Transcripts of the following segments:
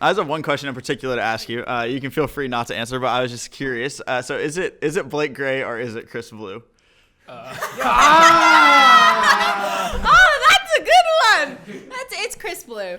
I just have one question in particular to ask you. You can feel free not to answer, but I was just curious. So is it Blake Gray or is it Chris Blue? Oh, that's a good one. It's Chris Blue.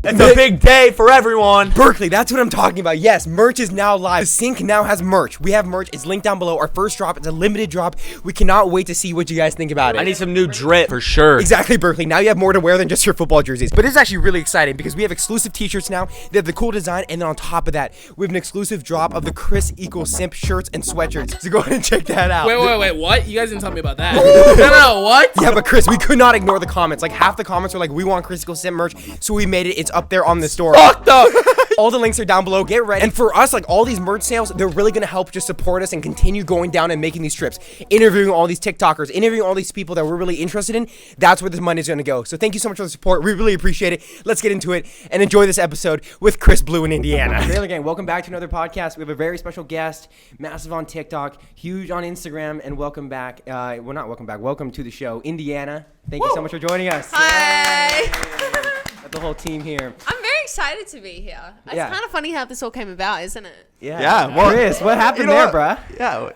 It's a big day for everyone. Berkeley, that's what I'm talking about. Yes, merch is now live. TheSync now has merch. We have merch. It's linked down below. Our first drop. It's a limited drop. We cannot wait to see what you guys think about it. I need some new drip for sure. Exactly, Berkeley. Now you have more to wear than just your football jerseys. But it's actually really exciting because we have exclusive t-shirts now. They have the cool design, and then on top of that, we have an exclusive drop of the Chris equals Simp shirts and sweatshirts. So go ahead and check that out. Wait, what? You guys didn't tell me about that. No, what? Yeah, but Chris, we could not ignore the comments. Like, half the comments were like, we want Chris equals Simp merch, so we made it. It's up there on the store. Fucked up. All the links are down below. Get ready. And for us, like, all these merch sales, they're really going to help just support us and continue going down and making these trips, interviewing all these TikTokers, interviewing all these people that we're really interested in. That's where this money is going to go. So thank you so much for the support. We really appreciate it. Let's get into it and enjoy this episode with Chris Blue in Indiana. Trailer Gang, welcome back to another podcast. We have a very special guest, massive on TikTok, huge on Instagram, and welcome back. Well, not welcome back. Welcome to the show, Indiana. Thank you so much for joining us. Hi. The whole team here. I'm very excited to be here. It's kind of funny how this all came about, isn't it? Yeah. Well, Chris, what happened there, bruh?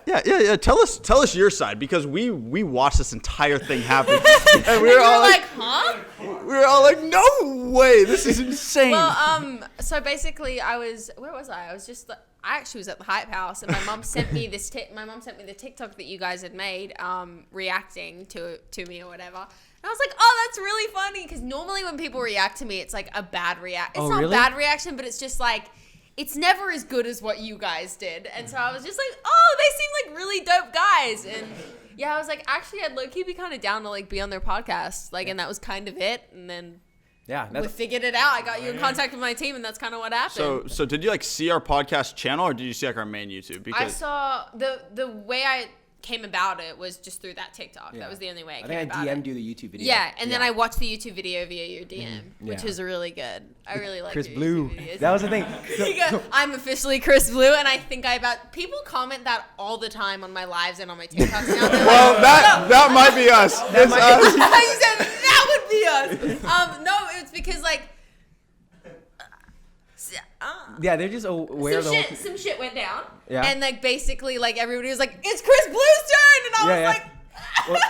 Yeah. Tell us your side, because we watched this entire thing happen, and we We were all like, huh? we were all like, no way, this is insane. Well, so basically, where was I? I actually was at the Hype House, and my mom sent me this. My mom sent me the TikTok that you guys had made, reacting to me or whatever. And I was like, oh, that's really funny, because normally when people react to me, it's like a bad reaction. It's not a bad reaction, but it's just like, it's never as good as what you guys did. And so I was just like, oh, they seem like really dope guys. And yeah, I was like, actually, I'd low-key be kind of down to like be on their podcast. Like, and that was kind of it. And then we figured it out. I got you in contact with my team, and that's kind of what happened. So did you like see our podcast channel, or did you see like our main YouTube? Because I saw the way I came about it was just through that TikTok. That was the only way I came about it. I think I DM'd you the YouTube video. Yeah, and then I watched the YouTube video via your DM, which was really good. I really like Chris your Blue. YouTube videos. That was the thing. I'm officially Chris Blue, and I think people comment that all the time on my lives and on my TikToks now. Well, that might be us. It's us. You said that would be us. No, it's because like. Yeah, they're just aware of the whole Some shit went down. Yeah. And like basically like everybody was like, it's Chris Blue's turn, and I was like. Well,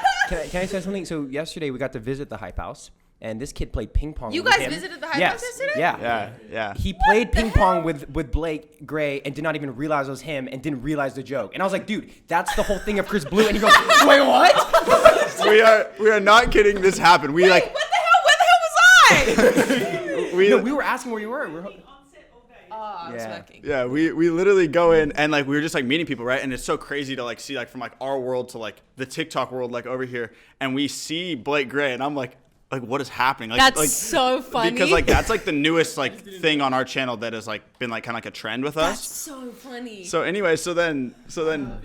can I say something? So yesterday we got to visit the Hype House, and this kid played ping pong. You with guys him. visited the Hype House yesterday? Yeah. He played ping pong with Blake Gray and did not even realize it was him and didn't realize the joke. And I was like, dude, that's the whole thing of Chris Blue. And he goes, wait, what? we are not kidding. This happened. Wait, what the hell? Where the hell was I? we were asking where you were. I was working. Yeah, we literally go in, and like we were just like meeting people, right? And it's so crazy to like see like from like our world to like the TikTok world, like over here, and we see Blake Gray, and I'm like what is happening? Like, that's so funny, because like that's like the newest like thing on our channel that has like been like kind of like a trend with us. That's so funny. So anyway, so then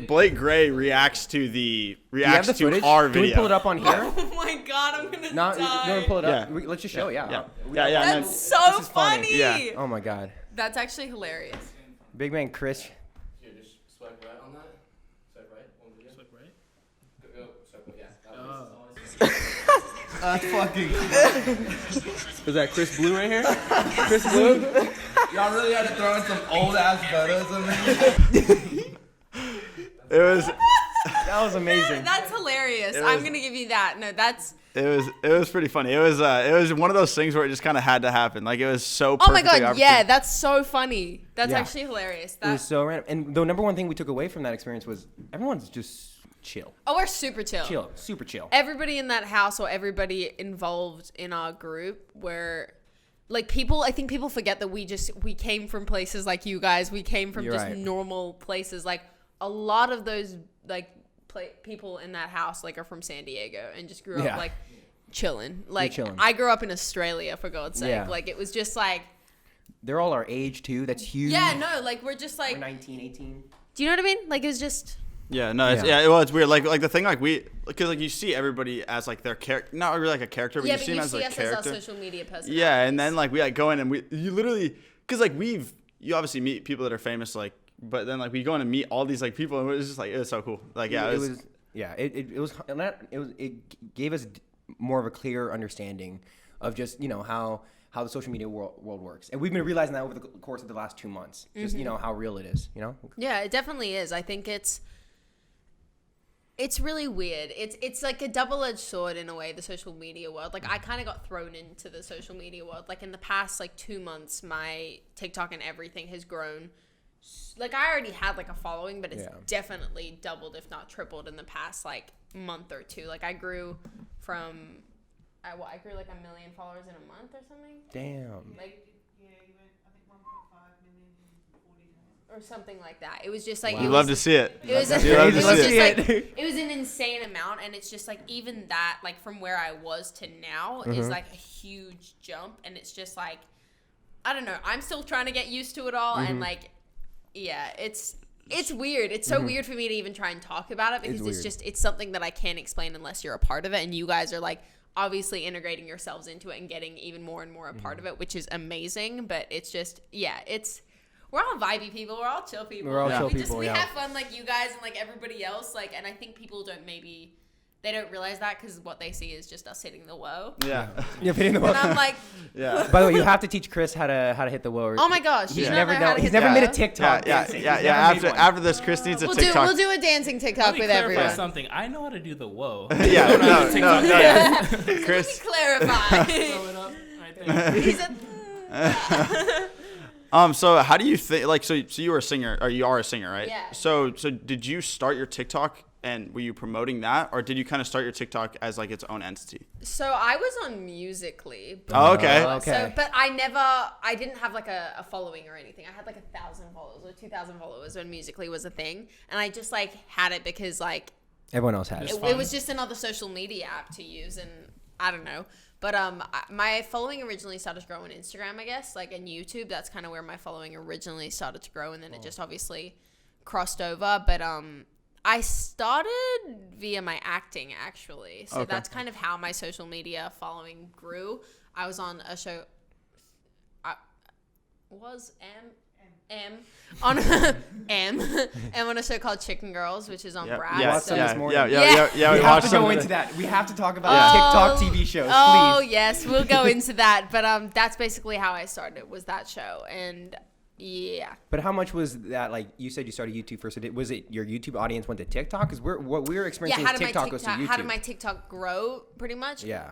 Blake Gray reacts to our video. Can we pull it up on here? Oh my god, I'm gonna die. No, you want to pull it up? Yeah. Let's just show it. Yeah. That's so funny. Yeah. Oh my god. That's actually hilarious. Big man Chris. Here, just swipe right on that. Swipe right. One video. Swipe right. Go. Swipe right. Yeah. That's fucking. Is that Chris Blue right here? Chris Blue. Y'all really had to throw in some old ass photos in there. It was. That was amazing. That's hilarious. I'm gonna give you that. No, that's. It was pretty funny. It was one of those things where it just kind of had to happen. Like it was so. Oh my god! Yeah, that's so funny. That's actually hilarious. It was so random. And the number one thing we took away from that experience was everyone's just chill. Oh, we're super chill. Super chill. Everybody in that house or everybody involved in our group were. Like I think people forget that we came from places like you guys. We came from normal places. Like a lot of those like people in that house like are from San Diego and just grew up like chilling. Like I grew up in Australia, for God's sake. Yeah. Like it was just like they're all our age too. That's huge. Yeah, no, like we're just like we're 19, 18. Do you know what I mean? Like it was just. Yeah, no, it's weird. Like the thing, like because like you see everybody as like their character, not really like a character, but you see them as like a character. As our social media person. Yeah, and then like we like go in and you literally, because like you obviously meet people that are famous like but then like we go in and meet all these like people, and it was just like it was so cool. Like it gave us more of a clear understanding of just how the social media world works, and we've been realizing that over the course of the last 2 months. Just how real it is. Yeah, it definitely is. I think it's really weird. It's like a double-edged sword in a way, the social media world. Like I kind of got thrown into the social media world. Like in the past like 2 months, my TikTok and everything has grown. Like I already had like a following, but it's definitely doubled, if not tripled, in the past like month or two. Like I grew from, I grew like 1 million followers in a month or something. Damn. Like, you went, I think 1.5 million in 40 days. or something like that. It was just like you love to see it. It was it was an insane amount, and it's just like even that, like from where I was to now is like a huge jump, and it's just like I don't know. I'm still trying to get used to it all, and like it's weird. It's so weird for me to even try and talk about it because it's something that I can't explain unless you're a part of it, and you guys are like obviously integrating yourselves into it and getting even more and more a part of it, which is amazing. But it's just we're all vibey people. We're all chill people. We're all chill people. We have fun like you guys and like everybody else. Like, and I think people they don't realize that because what they see is just us hitting the whoa. Yeah. Hitting the whoa. And I'm like, Yeah. By the way, you have to teach Chris how to hit the whoa. oh my gosh, He's you never know how to He's hit never the made a whoa? TikTok. dancing. After this, Chris needs a TikTok. We'll do a dancing TikTok Let me with clarify everyone. something. I know how to do the whoa. Yeah, no. Let Chris. me clarify. Throw it up right there. He's a, So how do you think? Like, so you were a singer, or you are a singer, right? Yeah. So did you start your TikTok, and were you promoting that, or did you kind of start your TikTok as like its own entity? so I was on Musical.ly. Oh, okay. So, but I didn't have like a following or anything. I had like 1,000 followers or 2,000 followers when Musical.ly was a thing, and I just like had it because like Everyone else has. it was just another social media app to use, and I don't know. But my following originally started to grow on Instagram, I guess, like in YouTube. That's kind of where my following originally started to grow, and then it just obviously crossed over. But I started via my acting, actually. So that's kind of how my social media following grew. I was on a show. On a show called Chicken Girls, which is on Brad. Yeah, so- this yeah, morning. yeah. We We have watched to some go of into it. that. We have to talk about TikTok TV shows, Oh please. yes, we'll go into that. But that's basically how I started, was that show. And yeah. But how much was that? Like you said, you started YouTube first. Was it your YouTube audience went to TikTok? Because what we were experiencing How is did TikTok goes to YouTube. how did my TikTok grow, pretty much? Yeah.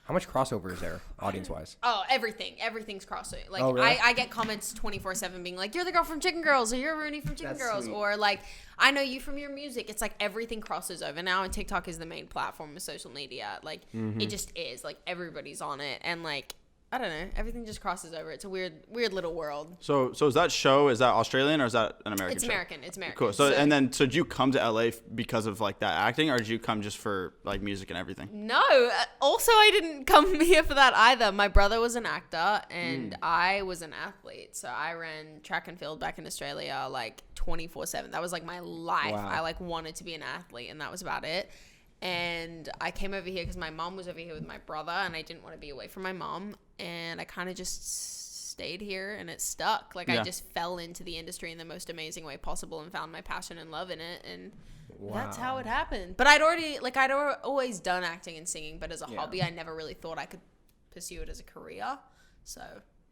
How much crossover is there, audience-wise? Oh, everything's crossing. Like Oh, really? I get comments 24/7 being like, "You're the girl from Chicken Girls," or "You're Rooney from Chicken That's Girls," sweet. or like, "I know you from your music." It's like everything crosses over now, and TikTok is the main platform of social media. Like it just is. Like everybody's on it, and like I don't know, everything just crosses over. It's a weird little world. So is that show, is that Australian or is that an American It's show? American. It's American. Cool. So did you come to LA because of like that acting, or did you come just for like music and everything? No. Also, I didn't come here for that either. My brother was an actor, and I was an athlete. So I ran track and field back in Australia like 24/7. That was like my life. Wow. I like wanted to be an athlete, and that was about it. And I came over here because my mom was over here with my brother, and I didn't want to be away from my mom. And I kind of just stayed here, and it stuck. Like I just fell into the industry in the most amazing way possible and found my passion and love in it. And that's how it happened. But I'd always done acting and singing, but as a hobby, I never really thought I could pursue it as a career. So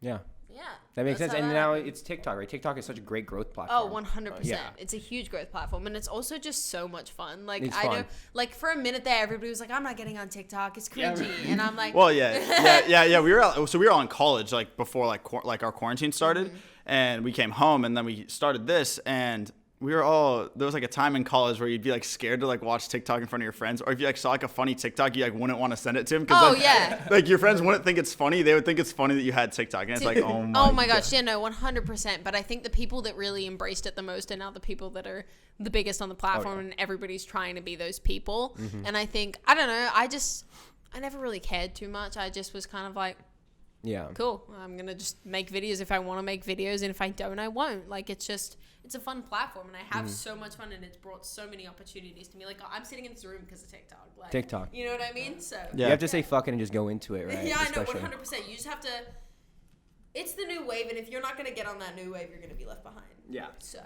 Yeah. yeah, That makes that's sense. how And that now happened. it's TikTok, right? TikTok is such a great growth platform. Oh, 100%. Yeah. It's a huge growth platform, and it's also just so much fun. Like It's I fun. know, like for a minute there, everybody was like, "I'm not getting on TikTok. It's cringy," and I'm like, Well, yeah. We were all in college like before like our quarantine started, and we came home, and then we started this, and there was like a time in college where you'd be like scared to like watch TikTok in front of your friends, or if you like saw like a funny TikTok, you like wouldn't want to send it to them because like your friends wouldn't think it's funny. They would think it's funny that you had TikTok, and it's like, oh my gosh, yeah, no, 100%. But I think the people that really embraced it the most are now the people that are the biggest on the platform, and everybody's trying to be those people. And I think, I don't know, I never really cared too much. I just was kind of like, Yeah. cool, I'm gonna just make videos if I want to make videos, and if I don't, I won't. Like it's a fun platform, and I have so much fun, and it's brought so many opportunities to me. Like I'm sitting in this room because of TikTok. Like, TikTok. you know what I mean? So You have to say fuck it and just go into it, right? yeah, I know, Especially. 100%. You just have to it's the new wave, and if you're not gonna get on that new wave, you're gonna be left behind. Yeah. So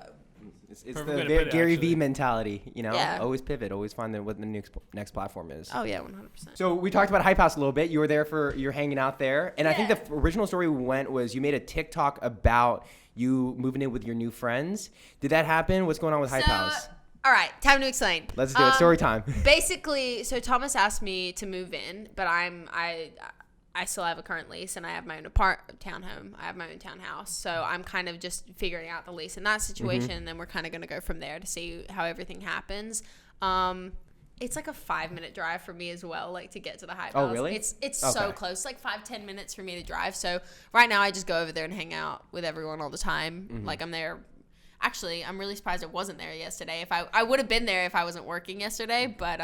It's Perfect the way to put it, Gary actually. V mentality, Yeah. Always pivot, always find what the next platform is. oh yeah, 100%. So we talked about Hype House a little bit. You were there you're hanging out there. And I think Yeah. the original story was you made a TikTok about you moving in with your new friends. Did that happen? What's going on with Hype House? All right, time to explain. Let's do it. Story time. Basically, so Thomas asked me to move in, but I still have a current lease, and I have my own townhome. I have my own townhouse, so I'm kind of just figuring out the lease in that situation, and then we're kind of gonna go from there to see how everything happens. It's like a 5-minute drive for me as well, like to get to the Hype House. Oh, really? It's so close, like 5-10 minutes for me to drive. So right now I just go over there and hang out with everyone all the time. Like I'm there. Actually, I'm really surprised I wasn't there yesterday. If I would have been there if I wasn't working yesterday. But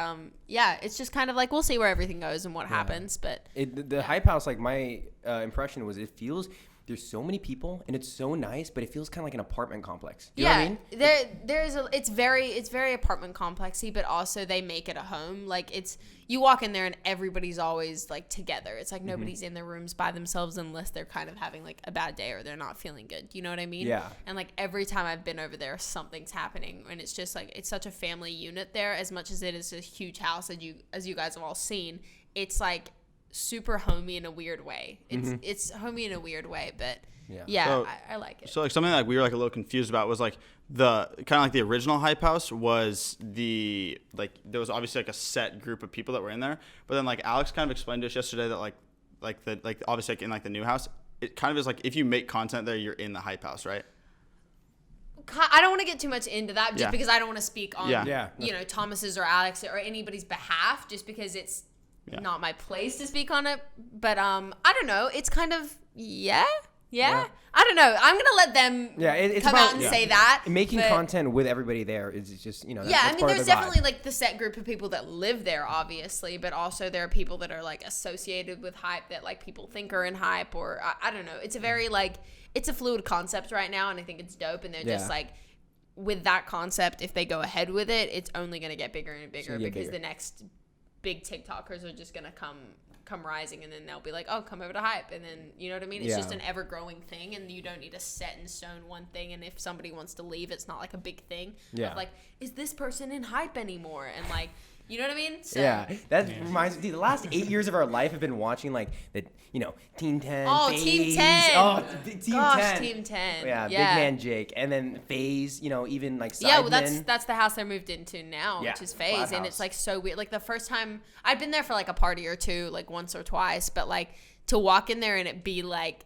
yeah, it's just kind of like we'll see where everything goes and what happens. But The Hype House, like my impression was, it feels there's so many people and it's so nice, but it feels kind of like an apartment complex. You know what I mean? It's very apartment complexy, but also they make it a home. Like you walk in there and everybody's always like together. It's like nobody's in their rooms by themselves unless they're kind of having like a bad day or they're not feeling good. You know what I mean? Yeah. And like every time I've been over there, something's happening, and it's just like it's such a family unit there. As much as it is a huge house, as you guys have all seen, it's like super homey in a weird way. It's homey in a weird way, but yeah, So- I like it. So like something like we were like a little confused about was like the kind of like the original Hype House was there was obviously like a set group of people that were in there, but then like Alex kind of explained to us yesterday that like obviously like in like the new house, it kind of is like if you make content there, you're in the Hype House, right? I don't want to get too much into that just Yeah. because I don't want to speak on Yeah. Thomas's or Alex or anybody's behalf just because it's not my place to speak on it. But I don't know. It's kind of yeah. I don't know. I'm gonna let them it's come about out and say that. making but- content with everybody there is just Yeah, that's I mean, part of there's the vibe. definitely like the set group of people that live there, obviously, but also there are people that are like associated with Hype that like people think are in Hype, or I don't know. It's a very like it's a fluid concept right now, and I think it's dope. And they're just like with that concept, if they go ahead with it, it's only gonna get bigger and bigger because the next big TikTokers are just gonna come rising, and then they'll be like, oh, come over to Hype, and then you know what I mean. It's just an ever growing thing, and you don't need to set in stone one thing. And if somebody wants to leave, it's not like a big thing. Yeah. Of like, is this person in Hype anymore? And like, you know what I mean? So, that reminds me. The last 8 years of our life have been watching like the Team 10. Oh, FaZe. Team 10. Oh, Team Gosh, 10. Team 10. Yeah, Big Man Jake, and then FaZe. Even like Sidemen. Yeah, well, that's the house they're moved into now, Yeah, which is FaZe, Flat and House. it's like so weird. Like the first time I'd been there for like a party or two, like once or twice, but like to walk in there and it be like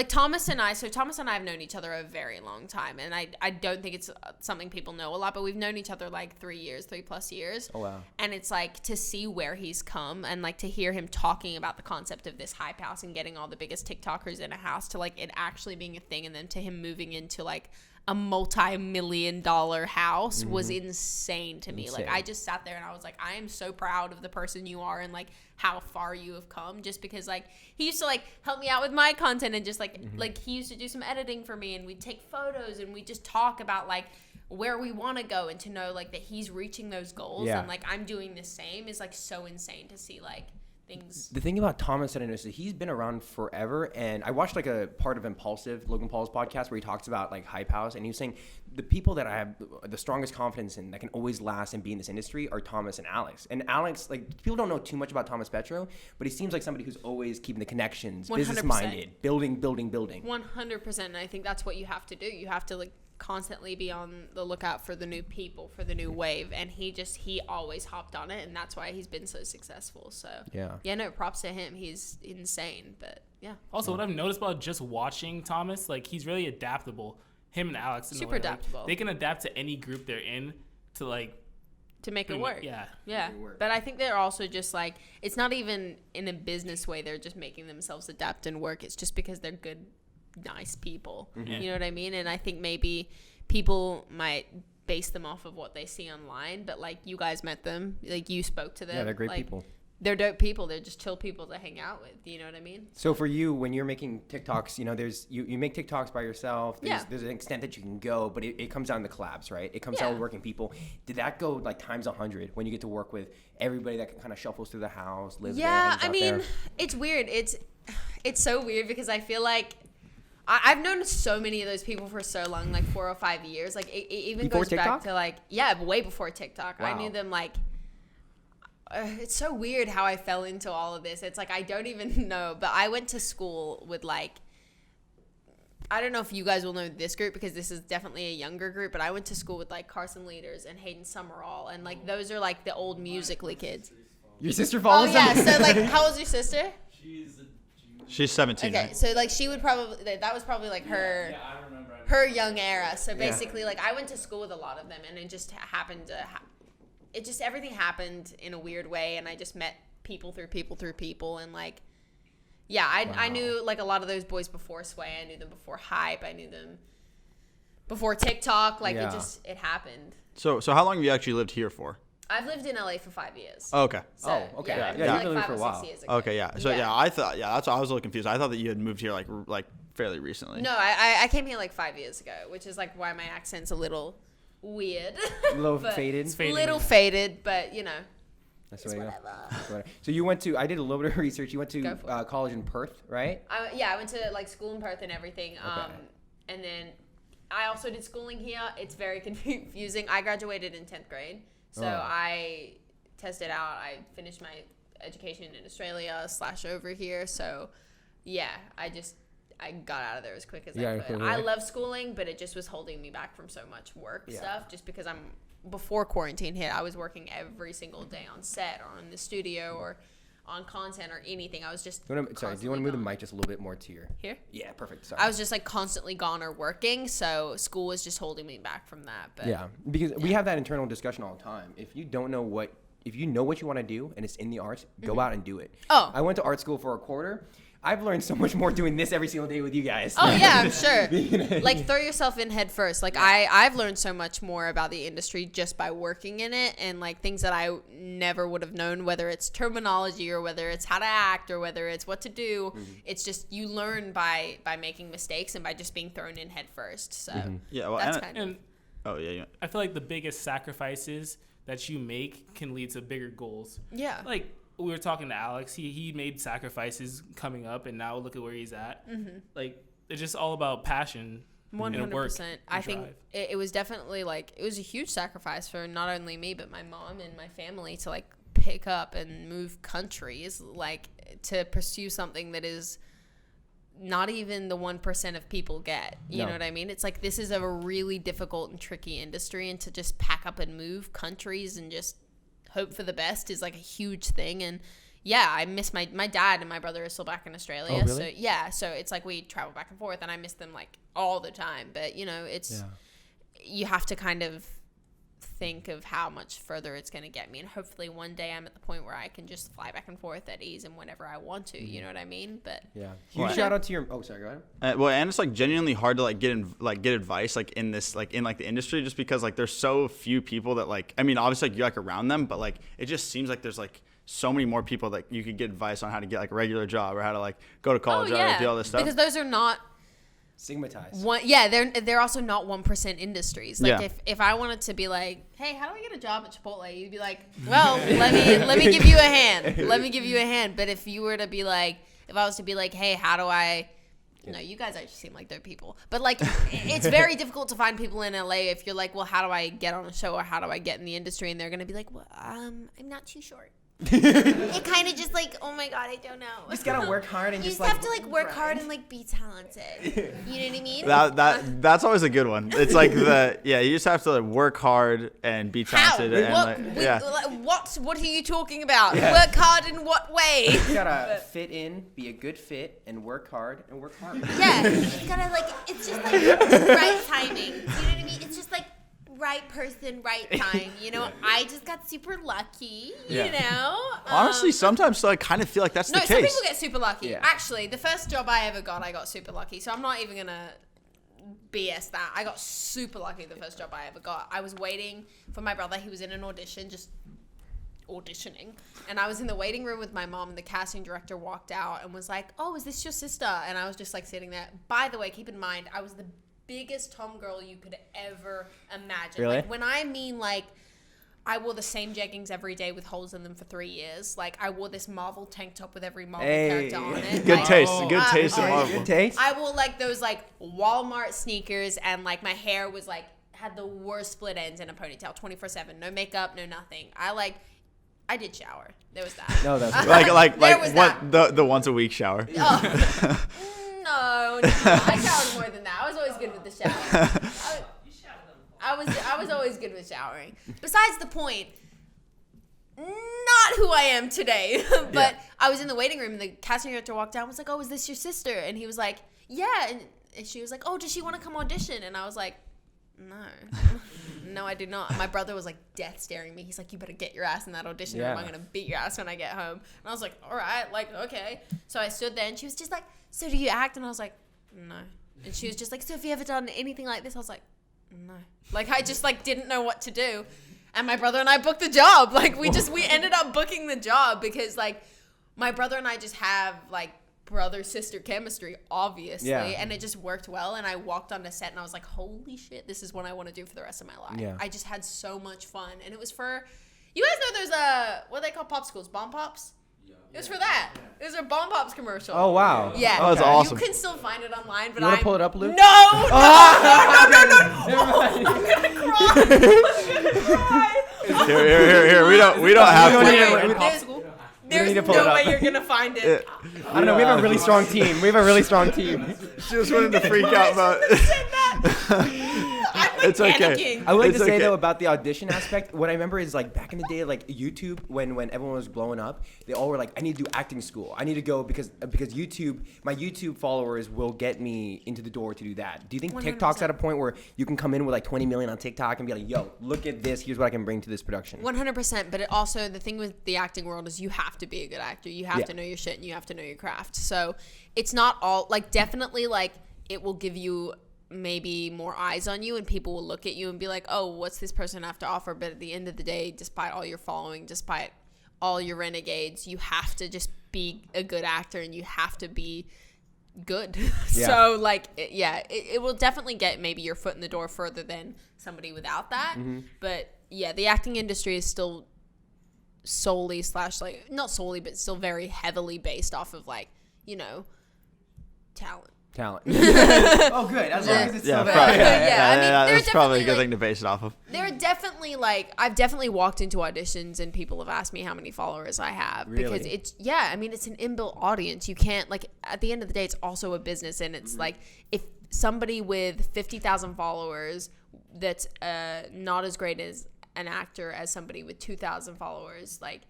Thomas and I have known each other a very long time, and I don't think it's something people know a lot, but we've known each other like 3+ years. Oh, wow. And it's like to see where he's come and like to hear him talking about the concept of this Hype House and getting all the biggest TikTokers in a house to like it actually being a thing, and then to him moving into like a multi-million-dollar house was insane to me. Like I just sat there and I was like, I am so proud of the person you are and like how far you have come, just because like he used to like help me out with my content and just like he used to do some editing for me, and we'd take photos and we just talk about like where we want to go, and to know like that he's reaching those goals and like I'm doing the same is like so insane to see like things. The thing about Thomas that I noticed is he's been around forever, and I watched like a part of Logan Paul's podcast, where he talks about like Hype House, and he was saying the people that I have the strongest confidence in that can always last and be in this industry are Thomas and Alex. And Alex, like people don't know too much about Thomas Petro, but he seems like somebody who's always keeping the connections, 100%. business minded, building. 100%, and I think that's what you have to do. You have to like constantly be on the lookout for the new people, for the new wave, and he always hopped on it, and that's why he's been so successful. So no, props to him. He's insane. But Also, what I've noticed about just watching Thomas, like he's really adaptable. Him and Alex, in a Super way, like, adaptable. they can adapt to any group they're in to like to make it pretty much- work. Yeah. But I think they're also just like, it's not even in a business way, they're just making themselves adapt and work. It's just because they're good, nice people. You know what I mean? And I think maybe people might base them off of what they see online, but like you guys met them, like you spoke to them. Yeah, they're great like, people. They're dope people. They're just chill people to hang out with. You know what I mean? So for you, when you're making TikToks, there's you make TikToks by yourself. Yeah. There's an extent that you can go, but it comes down to collabs, right? It comes down to working people. Did that go like times 100 when you get to work with everybody that kind of shuffles through the house, lives there? Yeah, hangs I out mean, there? it's weird. It's so weird because I feel like I've known so many of those people for so long, like 4 or 5 years. Like it even Before goes TikTok? back to like, yeah, way before TikTok. I Wow. knew them like, it's so weird how I fell into all of this. It's like, I don't even know, but I went to school with like, I don't know if you guys will know this group because this is definitely a younger group, but I went to school with like Carson Leaders and Hayden Summerall. And like, those are like the old Musically kids. Your sister Oh follows yeah. them? So like, how old's your sister? She's 17. Okay, Right? so like she would probably that was probably like her her young era. So basically, like I went to school with a lot of them, and it just happened to it just everything happened in a weird way, and I just met people, and like yeah, I knew like a lot of those boys before Sway. I knew them before Hype. I knew them before TikTok. Like Yeah. it happened. So how long have you actually lived here for? I've lived in LA for 5 years. Oh, okay. So, Oh, okay. Yeah, Yeah, like you've been living 5 for a or 6 while. years ago. Okay, yeah. So yeah, I thought that's why I was a little confused. I thought that you had moved here like fairly recently. No, I came here like 5 years ago, which is like why my accent's a little weird. A little But faded. It's fading. Little faded, but you know. That's the way to go. That's the way to- So you went to, I did a little bit of research. You went Go to for it. college in Perth, right? I went to like school in Perth and everything. Okay. And then I also did schooling here. It's very confusing. I graduated in 10th grade. So Oh. I tested out. I finished my education in Australia / over here. So yeah, I got out of there as quick as Yeah, I could. cool, I right? love schooling, but it just was holding me back from so much work Yeah. stuff just because before quarantine hit, I was working every single day on set or in the studio or on content or anything. I was just Do you wanna, sorry, do you want to move the mic just a little bit more to your... here? Yeah, perfect. Sorry. I was just like constantly gone or working, so school was just holding me back from that. But Yeah, because we have that internal discussion all the time. If you know what you want to do and it's in the arts, go out and do it. Oh. I went to art school for a quarter. I've learned so much more doing this every single day with you guys. Oh yeah, I'm sure. Like throw yourself in head first. Like I've learned so much more about the industry just by working in it, and like things that I never would have known, whether it's terminology or whether it's how to act or whether it's what to do. It's just you learn by making mistakes and by just being thrown in head first. So Yeah. Well, that's and, kind of And oh yeah. I feel like the biggest sacrifices that you make can lead to bigger goals. yeah. Like we were talking to Alex, he made sacrifices coming up, and now look at where he's at. Like it's just all about passion. 100%. I think drive. it was definitely like it was a huge sacrifice for not only me but my mom and my family to like pick up and move countries, like to pursue something that is not even the 1% of people get. You No. know what I mean? It's like this is a really difficult and tricky industry, and to just pack up and move countries and just hope for the best is like a huge thing. And yeah, I miss my dad and my brother are still back in Australia. Oh, really? So yeah, so it's like we travel back and forth, and I miss them like all the time. But you know, it's you have to kind of think of how much further it's going to get me, and hopefully one day I'm at the point where I can just fly back and forth at ease and whenever I want to. You know what I mean? But Yeah. Huge Well, shout out to your... Oh, sorry, go ahead. Well, and it's like genuinely hard to like get advice like in this like in like the industry just because like there's so few people that like I mean obviously like you're like around them, but like it just seems like there's like so many more people that you could get advice on how to get like a regular job or how to like go to college or how to do all this stuff. because those are not Stigmatized. one. Yeah, they're also not 1% industries. Like Yeah. if I wanted to be like, hey, how do I get a job at Chipotle? You'd be like, well, let me give you a hand. Let me give you a hand. But if you were to be like, if I was to be like, hey, how do I? No, you guys actually seem like they're people. But like, it's very difficult to find people in LA if you're like, well, how do I get on a show or how do I get in the industry? And they're gonna be like, well, I'm not too sure. It kind of just like, oh my god, I don't know. You just gotta work hard and You just just like... have to like work hard and like be talented. You know what I mean? That's always a good one. It's like you just have to like, work hard and be How? talented and What are you talking about? Work hard in what way? You gotta fit in, be a good fit, and work hard and work hard. Yeah, you gotta like, it's just like right timing. You know what I mean? It's just like right person, right time. You know, I just got super lucky. You know. honestly sometimes I kind of feel like that's No, the some case. people get super lucky. Yeah. Actually, the first job I ever got, I got super lucky. So I'm not even gonna BS that. I got super lucky the first job I ever got. I was waiting for my brother. He was in an audition, just auditioning. And I was in the waiting room with my mom, and the casting director walked out and was like, oh, is this your sister? And I was just like sitting there. By the way, keep in mind, I was the biggest tomgirl you could ever imagine. Really? Like, when I mean like, I wore the same jeggings every day with holes in them for 3 years. Like, I wore this Marvel tank top with every Marvel character on it. Good Like, taste. Good taste in oh, Marvel. Good taste. I wore like those like Walmart sneakers, and like my hair was like had the worst split ends in a ponytail 24/7. No makeup, no nothing. I did shower. There was that. No, that's There was what the once a week shower. Oh. No, I showered more than that. I was always good with the shower. I was always good with showering. Besides the point, not who I am today. But I was in the waiting room, and the casting director walked down and was like, "Oh, is this your sister?" And he was like, "Yeah." And she was like, "Oh, does she want to come audition?" And I was like, "No." No, I do not. My brother was like death staring me. He's like, "You better get your ass in that audition room. I'm going to beat your ass when I get home." And I was like, "All right, like, okay." So I stood there, and she was just like, "So do you act?" And I was like, "No." And she was just like, "So have you ever done anything like this?" I was like, "No." Like, I just like didn't know what to do. And my brother and I booked the job. Like, we ended up booking the job because like my brother and I just have like brother-sister chemistry, obviously. Yeah. And it just worked well. And I walked on the set and I was like, holy shit, this is what I want to do for the rest of my life. Yeah. I just had so much fun. And it was for, you guys know there's what they call popsicles? Bomb Pops? It was for that. It was a Bomb Pops commercial. Oh, wow. Yeah. Oh, that's awesome. You can still find it online, but You want to pull it up, Luke? No! I'm gonna cry. Here. We don't have don't to. need Wait, it. Popsicle? There's need to pull it no up. way you're gonna find it. I don't know. We have a really strong team. She just wanted to freak out about. I'm like It's okay. panicking. I would like It's to say okay. though about the audition aspect. What I remember is like back in the day, like YouTube, when everyone was blowing up, they all were like, "I need to do acting school. I need to go because YouTube, my YouTube followers will get me into the door to do that." Do you think 100%. TikTok's at a point where you can come in with like 20 million on TikTok and be like, "Yo, look at this. Here's what I can bring to this production." 100%, but it also, the thing with the acting world is you have to be a good actor. You have Yeah. to know your shit and you have to know your craft. So it's not all, like, definitely, like, it will give you maybe more eyes on you and people will look at you and be like, oh, what's this person have to offer? But at the end of the day, despite all your following, despite all your renegades, you have to just be a good actor and you have to be good. Yeah. So, like, it will definitely get maybe your foot in the door further than somebody without that. But yeah, the acting industry is still solely / like, not solely, but still very heavily based off of, like, you know, talent. Oh, good. As long as it's Yeah, still probably. there. Yeah, I mean, there are that's probably a definitely, good like- thing to base it off of. There are definitely, like, I've definitely walked into auditions and people have asked me how many followers I have. Because Really? it's, I mean, it's an inbuilt audience. You can't, like, at the end of the day, it's also a business. And it's like, if somebody with 50,000 followers that's not as great as an actor as somebody with 2,000 followers, like,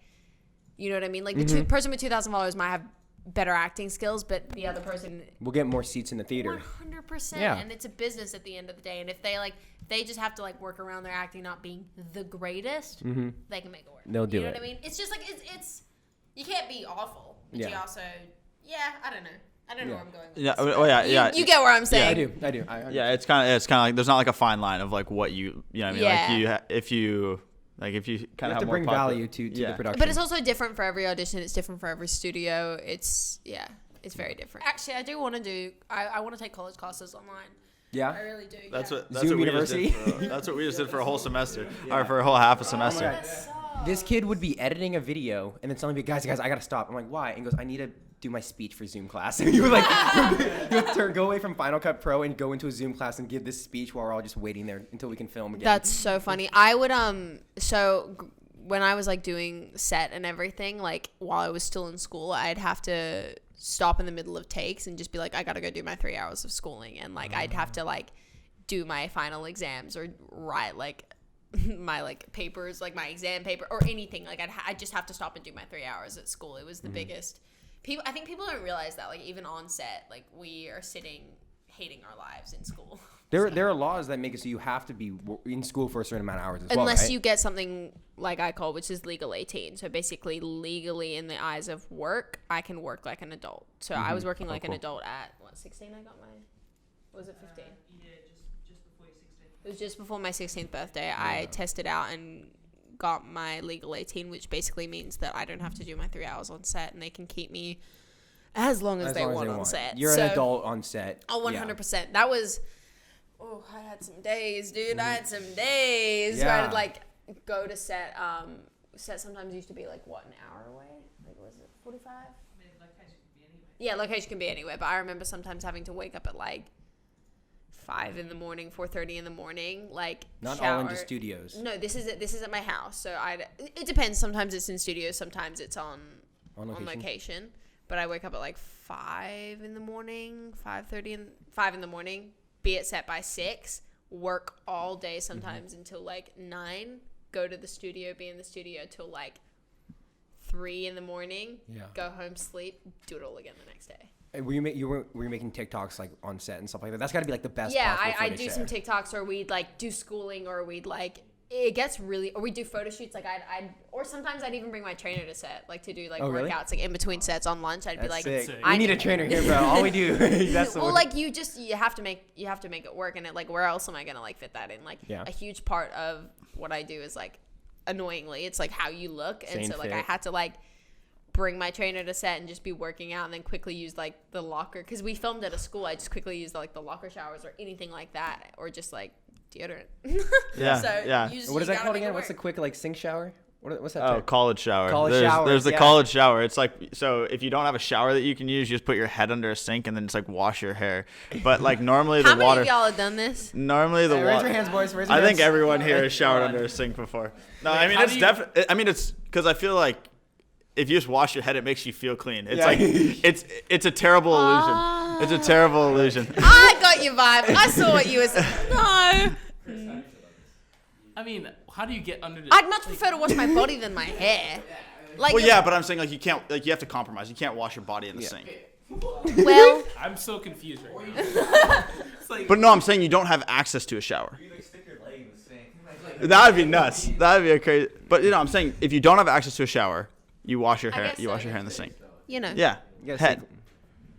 you know what I mean? Like, the person with 2,000 followers might have better acting skills, but the other person, We'll get more seats in the theater. 100%. Yeah. And it's a business at the end of the day. And if they just have to like work around their acting not being the greatest, they can make it work. They'll do You know it. what I mean? It's just like it's you can't be awful, but you Yeah. also I don't know. I don't know where I'm going with Yeah. this. Oh yeah. You- Yeah. You get where I'm I saying. do. I Yeah, it's kind of like there's not like a fine line of like what you know what I mean, Yeah. like if you kind You of have have to more bring popular- value to Yeah. the production. But it's also different for every audition. It's different for every studio. It's very different. Actually, I do want to do. I want to take college classes online. I yeah. really do. That's yeah. what Zoom we just did University? that's what we just did for a whole semester or for a whole half a semester. This kid would be editing a video and then telling me, guys, I gotta stop. I'm like, why? And he goes, I need to do my speech for Zoom class. And you would like go away from Final Cut Pro and go into a Zoom class and give this speech while we're all just waiting there until we can film again. That's so funny. I would when I was like doing set and everything, like while I was still in school, I'd have to stop in the middle of takes and just be like, I gotta go do my 3 hours of schooling, and like I'd have to like do my final exams or write like my like papers, like my exam paper or anything. Like I'd just have to stop and do my 3 hours at school. It was the biggest. I think people don't realize that, like, even on set, like, we are sitting hating our lives in school. There are laws that make it so you have to be in school for a certain amount of hours as well, Unless right? you get something like I call, which is legal 18. So basically, legally, in the eyes of work, I can work like an adult. So I was working like an cool. adult at, 16 I got my, was it 15? Yeah, just before your 16th. It was just before my 16th birthday. I tested out and got my legal 18, which basically means that I don't have to do my 3 hours on set, and they can keep me as long as they want on set. You're So- an adult on set. Oh, 100%. That was, I had some days, dude. I had some days where Yeah. I'd like go to set. Set sometimes used to be like what, an hour away? Like was it 45? Location could be anywhere. Yeah, location can be anywhere. But I remember sometimes having to wake up at like 5 in the morning, 4:30 in the morning, like Not shower. all into studios. No, this is at my house. So it depends. Sometimes it's in studios. Sometimes it's on location. But I wake up at like 5 in the morning, 5 in the morning. Be at set by 6. Work all day sometimes until like 9. Go to the studio. Be in the studio till like 3 in the morning. Yeah. Go home, sleep. Do it all again the next day. And were you making TikToks like on set and stuff like that? That's got to be like the best. Yeah, possible I footage do there. some TikToks, or we'd like do schooling, or we'd like it gets really, or we do photo shoots. Like or sometimes I'd even bring my trainer to set, like to do like really? workouts, like in between sets on lunch. I'd be That's like, sick. I We need a trainer here, bro. All we do. That's the well, one. like you have to make it work, and it like where else am I gonna like fit that in? Like Yeah. a huge part of what I do is like annoyingly, it's like how you look, and Same so like fit. I had to like bring my trainer to set and just be working out, and then quickly use like the locker, because we filmed at a school. I just quickly used like the locker showers or anything like that, or just like deodorant. Yeah, So yeah. What is that gotta called make it again? What's the work. quick like sink shower? What's that? Oh, term? college shower. College shower, There's the yeah. college shower. It's like, so if you don't have a shower that you can use, you just put your head under a sink and then just like wash your hair. But like normally How the many water. of y'all have done this? Normally the Hey, raise water. your hands, boys. Raise your I hands. think everyone here has showered under a sink before. No, I mean how it's do you- definitely. I mean it's because I feel like if you just wash your head, it makes you feel clean. It's Yeah. like it's a terrible illusion. It's a terrible illusion. I got your vibe. I saw what you was. No. I mean, how do you get under the? I'd much prefer to wash my body than my hair. Like, Well, yeah, but I'm saying like you can't, like you have to compromise. You can't wash your body in the sink. well, I'm so confused right now. It's like, But no, I'm saying you don't have access to a shower. That would be nuts. That would be a crazy. But you know, I'm saying if you don't have access to a shower, you wash your hair. guess You so, wash your hair in the sink. you know, Yeah. You gotta Head.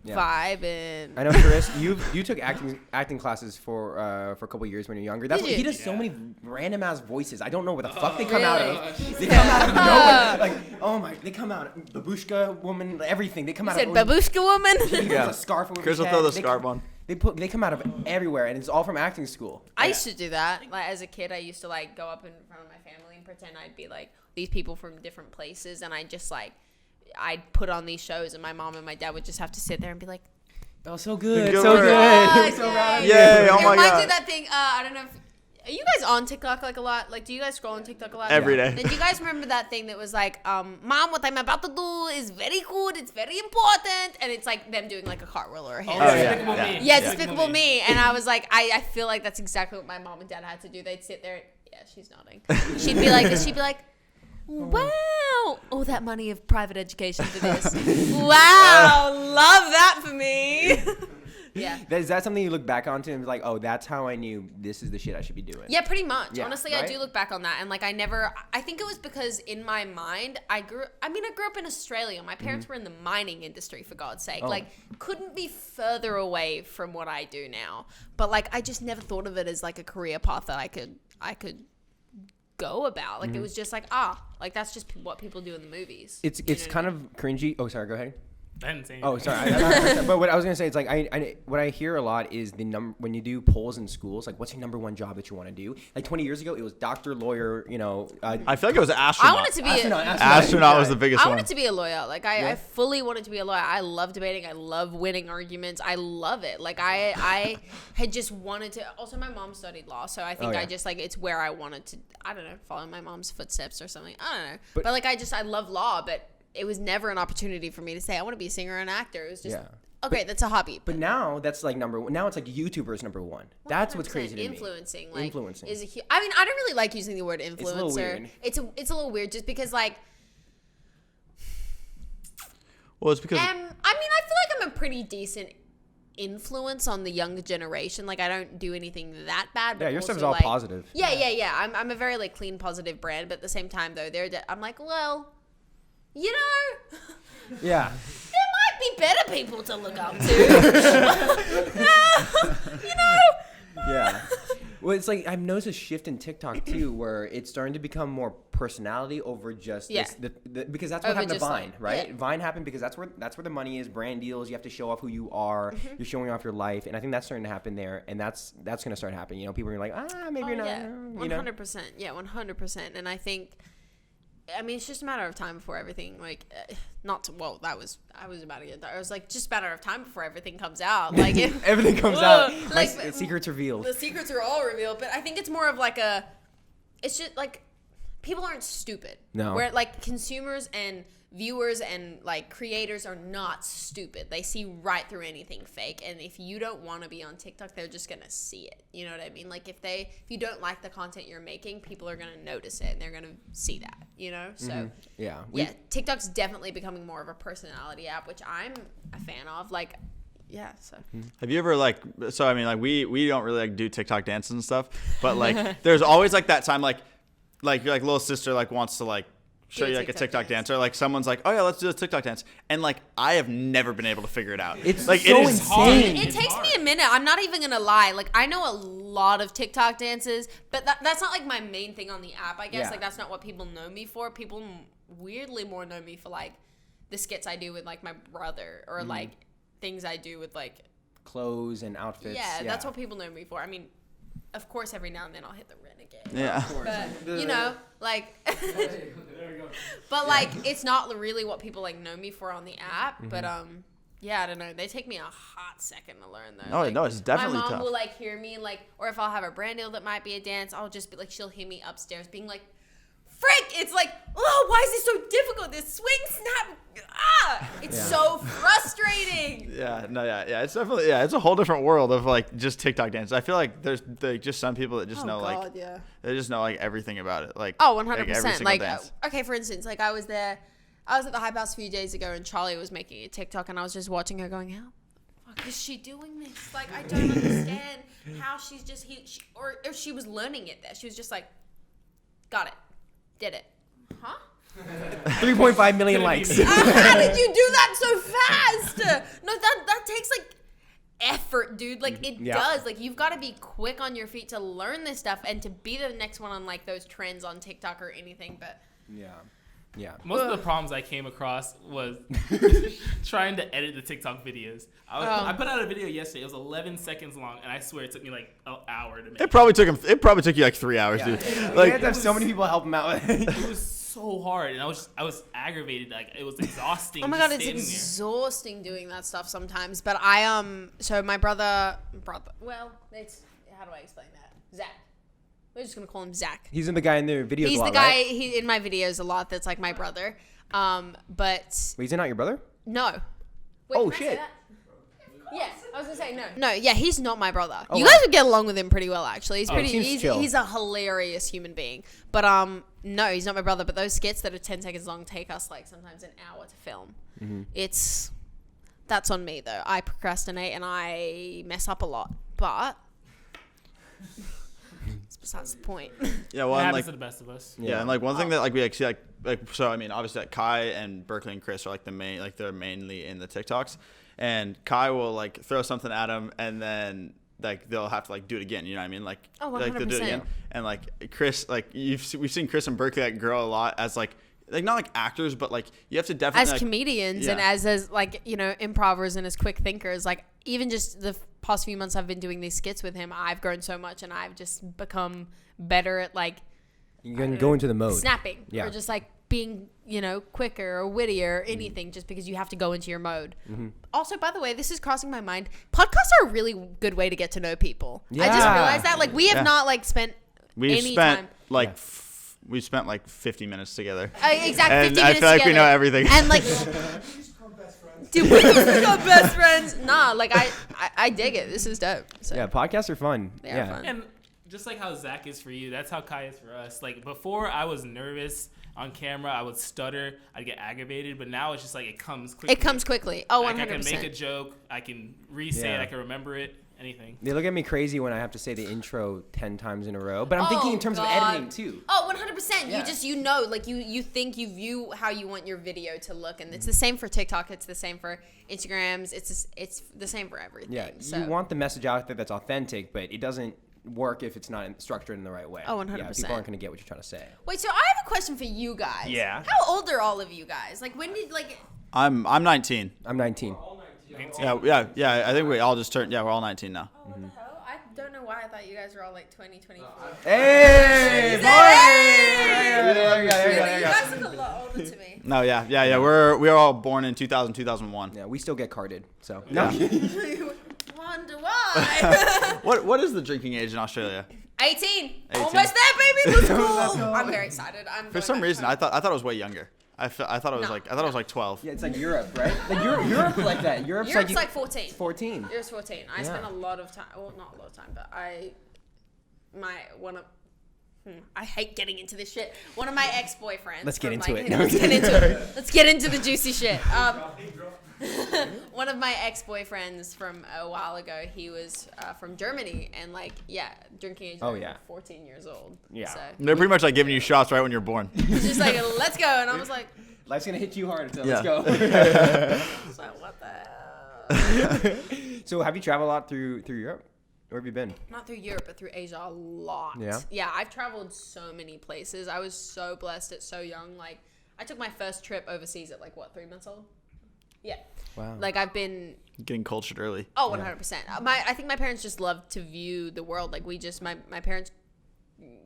Yeah. vibe and. I know, Chris. You took acting classes for a couple years when you're younger. That's Did what you? he does. So many random ass voices. I don't know where the fuck they come Really? out of. They come out of nowhere. Like, oh my, they come out. Babushka woman, everything. They come You out said of. babushka woman. He puts a scarf over Chris his will head. throw the They scarf come- on. They come out of everywhere, and it's all from acting school. I used to do that. Like as a kid, I used to like go up in front of my family and pretend I'd be like these people from different places, and I just like I'd put on these shows, and my mom and my dad would just have to sit there and be like, Oh, so good, Good so work. good. "Oh, So yay." proud of Yay! you. Oh It my reminds me god. of that thing. I don't know if. Are you guys on TikTok like a lot? Like, do you guys scroll on TikTok a lot? Every day. Then do you guys remember that thing that was like, Mom, what I'm about to do is very good. It's very important. And it's like them doing like a cartwheel or a handstand. Oh, yeah. Despicable Yeah. Me. Yeah, Despicable Me. And I was like, I feel like that's exactly what my mom and dad had to do. They'd sit there. Yeah, she's nodding. She'd be like, wow. All that money of private education for this. Wow. Love that for me. Yeah. Is that something you look back onto and be like, oh, that's how I knew this is the shit I should be doing? Yeah, pretty much. Yeah, Honestly, I right? do look back on that, and like I think it was because in my mind, I grew up in Australia. My parents were in the mining industry, for God's sake. Oh. Like, couldn't be further away from what I do now. But like, I just never thought of it as like a career path that I could go about. Like, it was just like, like that's just what people do in the movies. It's You know what I kind mean? of cringy. Oh, sorry. Go ahead. I didn't say Oh, anything. sorry. But what I was gonna say is like what I hear a lot is when you do polls in schools, like what's your number one job that you want to do? Like 20 years ago, it was doctor, lawyer. You know, I feel like it was astronaut. I wanted to be Astronaut was the biggest I one. wanted to be a lawyer. Like I fully wanted to be a lawyer. I love debating. I love winning arguments. I love it. Like I had just wanted to. Also, my mom studied law, so I think Oh, yeah. I just like it's where I wanted to. I don't know, follow my mom's footsteps or something. I don't know. But- But like I love law, but it was never an opportunity for me to say I want to be a singer or an actor. It was just Yeah. okay. That's a hobby. But now that's like number one. Now it's like YouTubers number one. That's what's 100% crazy to me. influencing, like, Influencing. is I mean, I don't really like using the word influencer. a little weird. It's a little weird just because like. Well, it's because I mean, I feel like I'm a pretty decent influence on the younger generation. Like, I don't do anything that bad. But Yeah, your stuff is also, all like, positive. Yeah. I'm a very like clean, positive brand. But at the same time, though, I'm like, well, you know, Yeah. there might be better people to look up to. You know. Yeah. Well, it's like I've noticed a shift in TikTok too, where it's starting to become more personality over just because that's what Over happened to just, Vine, like, right? yeah. Vine happened because that's where the money is, brand deals. You have to show off who you are. You're showing off your life, and I think that's starting to happen there, and that's gonna start happening. You know, people are like, maybe you're not. Yeah, You know? 100%. Yeah, 100%. And I think, I mean, it's just a matter of time before everything, like, I was about to get there. I was like, just a matter of time before everything comes out. Like, Everything comes out. Like, The secrets revealed. the secrets are all revealed. But I think it's more of like it's just like, people aren't stupid. No. Where, like, consumers and viewers and, like, creators are not stupid. They see right through anything fake. And if you don't want to be on TikTok, they're just going to see it. You know what I mean? Like, if you don't like the content you're making, people are going to notice it and they're going to see that, you know? So, Yeah. TikTok's definitely becoming more of a personality app, which I'm a fan of. Like, yeah, so. Have you ever we don't really like do TikTok dances and stuff, but like there's always like that time like your like little sister like wants to like show you like a TikTok dance, or like someone's like, oh yeah, let's do a TikTok dance, and like I have never been able to figure it out. It's like so it is insane. It takes me a minute. I'm not even gonna lie. Like, I know a lot of TikTok dances, but that's not like my main thing on the app. I guess Yeah. like that's not what people know me for. People weirdly more know me for like the skits I do with like my brother, or like things I do with like Clothes and outfits. yeah, that's what people know me for. I mean, of course, every now and then I'll hit the renegade. Yeah. But, you know, like, but like, it's not really what people like know me for on the app. But yeah, I don't know. They take me a hot second to learn though. Oh, Like, no, it's definitely my mom tough. will like hear me like, or if I'll have a brand deal that might be a dance, I'll just be like, she'll hear me upstairs being like, frick, it's like, oh, why is this so difficult? This swing snap, it's so frustrating. It's definitely it's a whole different world of like just TikTok dance. I feel like there's like just some people that just know like yeah. they just know like everything about it. Like Oh, like, every 100%. single Like, dance. okay, for instance, like I was at the Hype House a few days ago, and Charlie was making a TikTok, and I was just watching her going, how the fuck is she doing this? Like, I don't understand how she's just, or if she was learning it there. She was just like, got it, did it. Huh? 3.5 million likes. How did you do that so fast? No, that takes like effort, dude. Like it does. Like you've got to be quick on your feet to learn this stuff and to be the next one on like those trends on TikTok or anything. But Yeah. Most of the problems I came across was trying to edit the TikTok videos. I put out a video yesterday. It was 11 seconds long, and I swear it took me like an hour to make. It probably took you like 3 hours, dude. You Like have to have so many people help him out. It was so hard, and I was aggravated. Like it was exhausting. oh my just god, it's standing there. exhausting doing that stuff sometimes. But so my brother. Well, it's how do I explain that? Zach. We're just gonna call him Zach. He's the guy in the videos. He's a lot, the guy right? he in my videos a lot. That's like my brother. But Wait, is he not your brother? no. Wait, Oh, can I say shit. that? Yes, I was gonna say no. No, yeah, he's not my brother. Oh, you wow. guys would get along with him pretty well, actually. He's pretty. seems chill. He's a hilarious human being. But no, he's not my brother. But those skits that are 10 seconds long take us like sometimes an hour to film. That's on me though. I procrastinate and I mess up a lot. But it's besides the point. yeah, well, It and, happens like to the best of us. yeah, and like one thing that like we like see like so I mean obviously like Kai and Berkeley and Chris are like the main like they're mainly in the TikToks, and Kai will like throw something at him and then like they'll have to like do it again, you know what I mean? Like Oh, like they'll do it 100%. again. And like Chris, like we've seen Chris and Berkeley like grow a lot as like not like actors, but like you have to definitely As like, comedians and yeah. as like, you know, improvers and as quick thinkers, like even just the past few months I've been doing these skits with him, I've grown so much and I've just become better at like You can go into the mode. snapping Yeah. or just like being, you know, quicker or wittier or anything just because you have to go into your mode. Also, by the way, this is crossing my mind. Podcasts are a really good way to get to know people. I just Yeah. realized that like we have Yeah. not like spent any time. like we spent like 50 minutes together. Exactly. And 50 I minutes feel like we together. know everything. And like, dude, we just become best friends. Nah, like I dig it. This is dope. So. Yeah, podcasts are fun. They are Yeah. fun. And just like how Zach is for you, that's how Kai is for us. Like before, I was nervous on camera. I would stutter. I'd get aggravated. But now it's just like it comes quickly. It comes quickly. Oh, 100%. Like I can make a joke. I can re-say Yeah. it. I can remember it. Anything. They look at me crazy when I have to say the intro 10 times in a row. But I'm thinking in terms of editing too. Oh, 100%. Yeah. You just, you know, like you think you view how you want your video to look. And it's the same for TikTok. It's the same for Instagrams. It's the same for everything. Yeah, So. you want the message out there that's authentic, but it doesn't work if it's not structured in the right way. Oh, Yeah, 100%. people aren't gonna get what you're trying to say. Wait, so I have a question for you guys. Yeah. How old are all of you guys? Like, when did, like... I'm 19. I'm 19. Yeah. I think we all just turned. Yeah, we're all 19 now. Oh, what the hell? I don't know why I thought you guys were all, like, 20, 24. Hey, boy! Hey! There you You go. guys look a lot older to me. No, yeah. We were all born in 2000, 2001. Yeah, we still get carded. So Yeah. Wonder why. What is the drinking age in Australia? 18. Almost there, baby. Let's go. I'm very excited. For some reason, I thought it was way younger. I thought it was like 12. Yeah, it's like Europe, right? Like Europe like that. Europe's like 14. 14. Europe's 14. I Yeah. spent a lot of time. Well, not a lot of time, but I hate getting into this shit. One of my ex-boyfriends. Let's get from, into like, it. Let's get into it. Let's get into the juicy shit. One of my ex-boyfriends from a while ago, he was from Germany, and drinking age. Oh, yeah. 14 years old. Yeah. So They're pretty much like giving you shots right when you're born. he's just like, let's go, and I was like, Life's gonna hit you hard, so Yeah. let's go. so what the hell? So have you traveled a lot through Europe? Where have you been? Not through Europe, but through Asia a lot. Yeah? Yeah, I've traveled so many places. I was so blessed at so young. Like, I took my first trip overseas at 3 months old? Yeah. Wow. Like, I've been... Getting cultured early. Oh, 100%. I think my parents just love to view the world. Like, my parents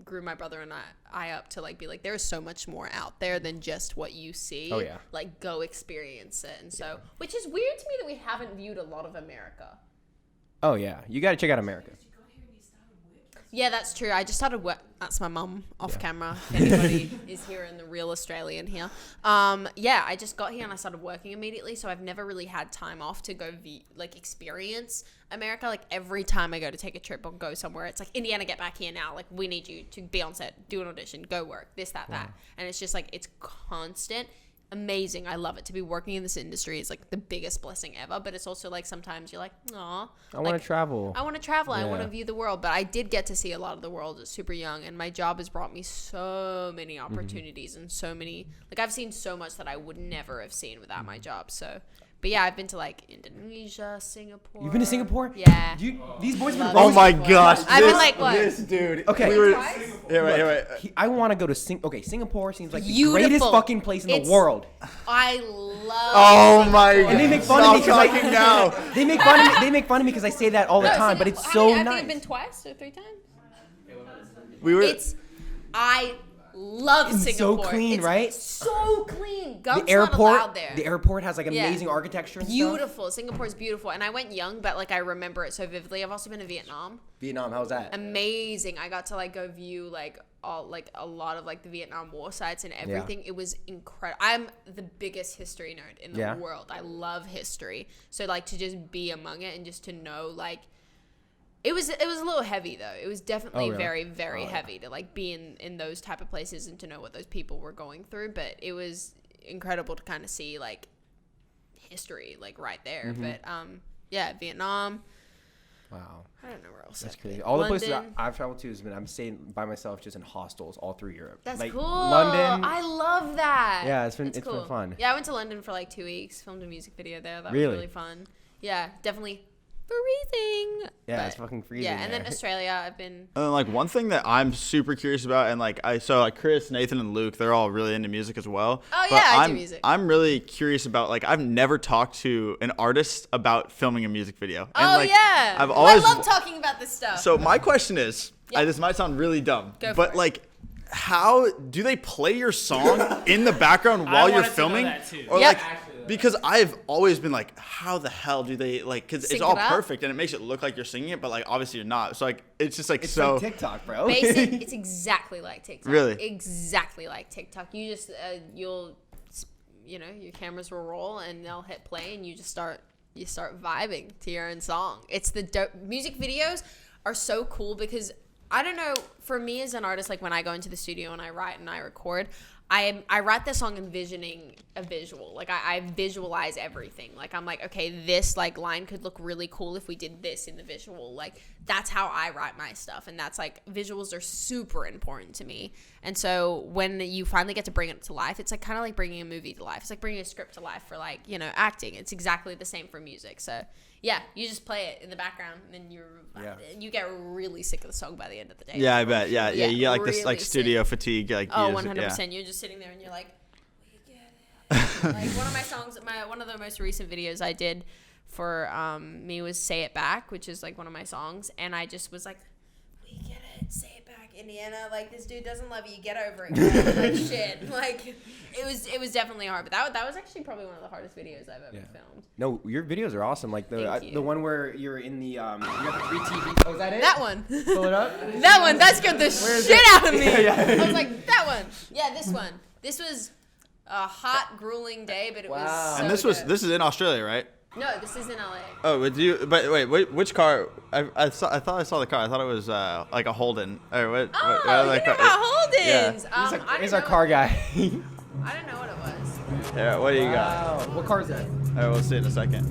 grew my brother and I up to be like, there's so much more out there than just what you see. Oh, yeah. Like, go experience it. And so, which is weird to me that we haven't viewed a lot of America. Oh yeah, you got to check out America. Yeah, that's true. I just started work. That's my mum off camera. If anybody is here in the real Australian here. I just got here and I started working immediately. So I've never really had time off to go experience America. Like every time I go to take a trip or go somewhere, it's like, Indiana, get back here now. Like we need you to be on set, do an audition, go work, this, that. And it's just like, it's constant. Amazing. I love it. To be working in this industry is the biggest blessing ever, but it's also sometimes you're like, aw, I want to travel. I want to travel. I want to Yeah. view the world. But I did get to see a lot of the world at super young, and my job has brought me so many opportunities and so many, I've seen so much that I would never have seen without my job. So, but yeah, I've been to Indonesia, Singapore. You've been to Singapore? Yeah. These boys have been Oh roasting- my gosh. I've been what? This dude. Okay. We were, Twice? here, wait. I want to go to Singapore seems like the Beautiful. greatest fucking place in It's- the world. I love. Oh my god. And they make fun of me because talking now. They make fun of me because I say that all the time, but it's so I nice. think I've been twice or 3 times. We were. I love It's so Singapore. clean, It's right? So clean. Guns the airport, not allowed there. the airport has Yeah. amazing architecture and stuff. Beautiful. Singapore's beautiful. And I went young, but I remember it so vividly. I've also been to Vietnam. Vietnam, how's that? Amazing. I got to go view a lot of the Vietnam War sites and everything. It was incredible. I'm the biggest history nerd in the world. I love history. So to just be among it and just to know it was a little heavy though. It was definitely very, very heavy to be in those type of places and to know what those people were going through. But it was incredible to kind of see history right there. But Vietnam. Wow. I don't know where else. That's I've been. crazy. All the places London. I've traveled to I'm staying by myself just in hostels all through Europe. That's cool. London. I love that. Yeah, it's been That's been fun. Yeah, I went to London for 2 weeks. Filmed a music video there. That Really? was really fun. Yeah, definitely freezing. Yeah, but- it's fucking freezing. Yeah, and then there. Australia, I've been. And one thing that I'm super curious about, and Chris, Nathan, and Luke, they're all really into music as well. Oh, But yeah, I do I'm, music. I'm really curious about I've never talked to an artist about filming a music video. Oh And, yeah. I've always. I love talking about this stuff. So my question is, Yeah. this might sound really dumb, Go for but it. how do they play your song in the background I while you're wanted to know filming? that too. Or Yep. because I've always been how the hell do they because it's Sync all it up? perfect and it makes it look like you're singing it, but obviously you're not. So it's just it's so. like TikTok, bro. Basic. It's exactly like TikTok. Really? Exactly like TikTok. You just your cameras will roll and they'll hit play and you start vibing to your own song. It's the dope. Music videos are so cool because I don't know, for me as an artist, like when I go into the studio and I write and I record, I write the song envisioning a visual. Like I visualize everything. Like I'm like, okay, this like line could look really cool if we did this in the visual. Like that's how I write my stuff. And that's like, visuals are super important to me. And so when you finally get to bring it to life, it's like kind of like bringing a movie to life. It's like bringing a script to life for like, you know, acting. It's exactly the same for music. So yeah, you just play it in the background and you get really sick of the song by the end of the day. Yeah, I bet. Yeah. You get like this like really studio fatigue. Like, Oh, you just- 100%. yeah. You're just sitting there and you're like, we get it. Like one of my songs, one of the most recent videos I did for me was Say It Back, which is like one of my songs. And I just was like, we get it. Say it back, Indiana. Like, this dude doesn't love you. Get over it. Girl. Like, shit. Like, it was definitely hard. But that was actually probably one of the hardest videos I've ever filmed. No, your videos are awesome. Like Thank you. the one where you're in the you have the 3 TV. Oh, is that it? That one. Pull it up. That one. That scared the shit out of me. Yeah. I was like, that one. Yeah, this one. This was a hot, grueling day, but it was so And this is in Australia, right? No, this is in LA. Oh, would you? But wait, which car? I thought I saw the car. I thought it was like a Holden. Or what? Oh, what you like, know about Holdens. He's our car guy. I don't know what it was. Yeah. What do you got? What car is that? All right, we'll see in a second.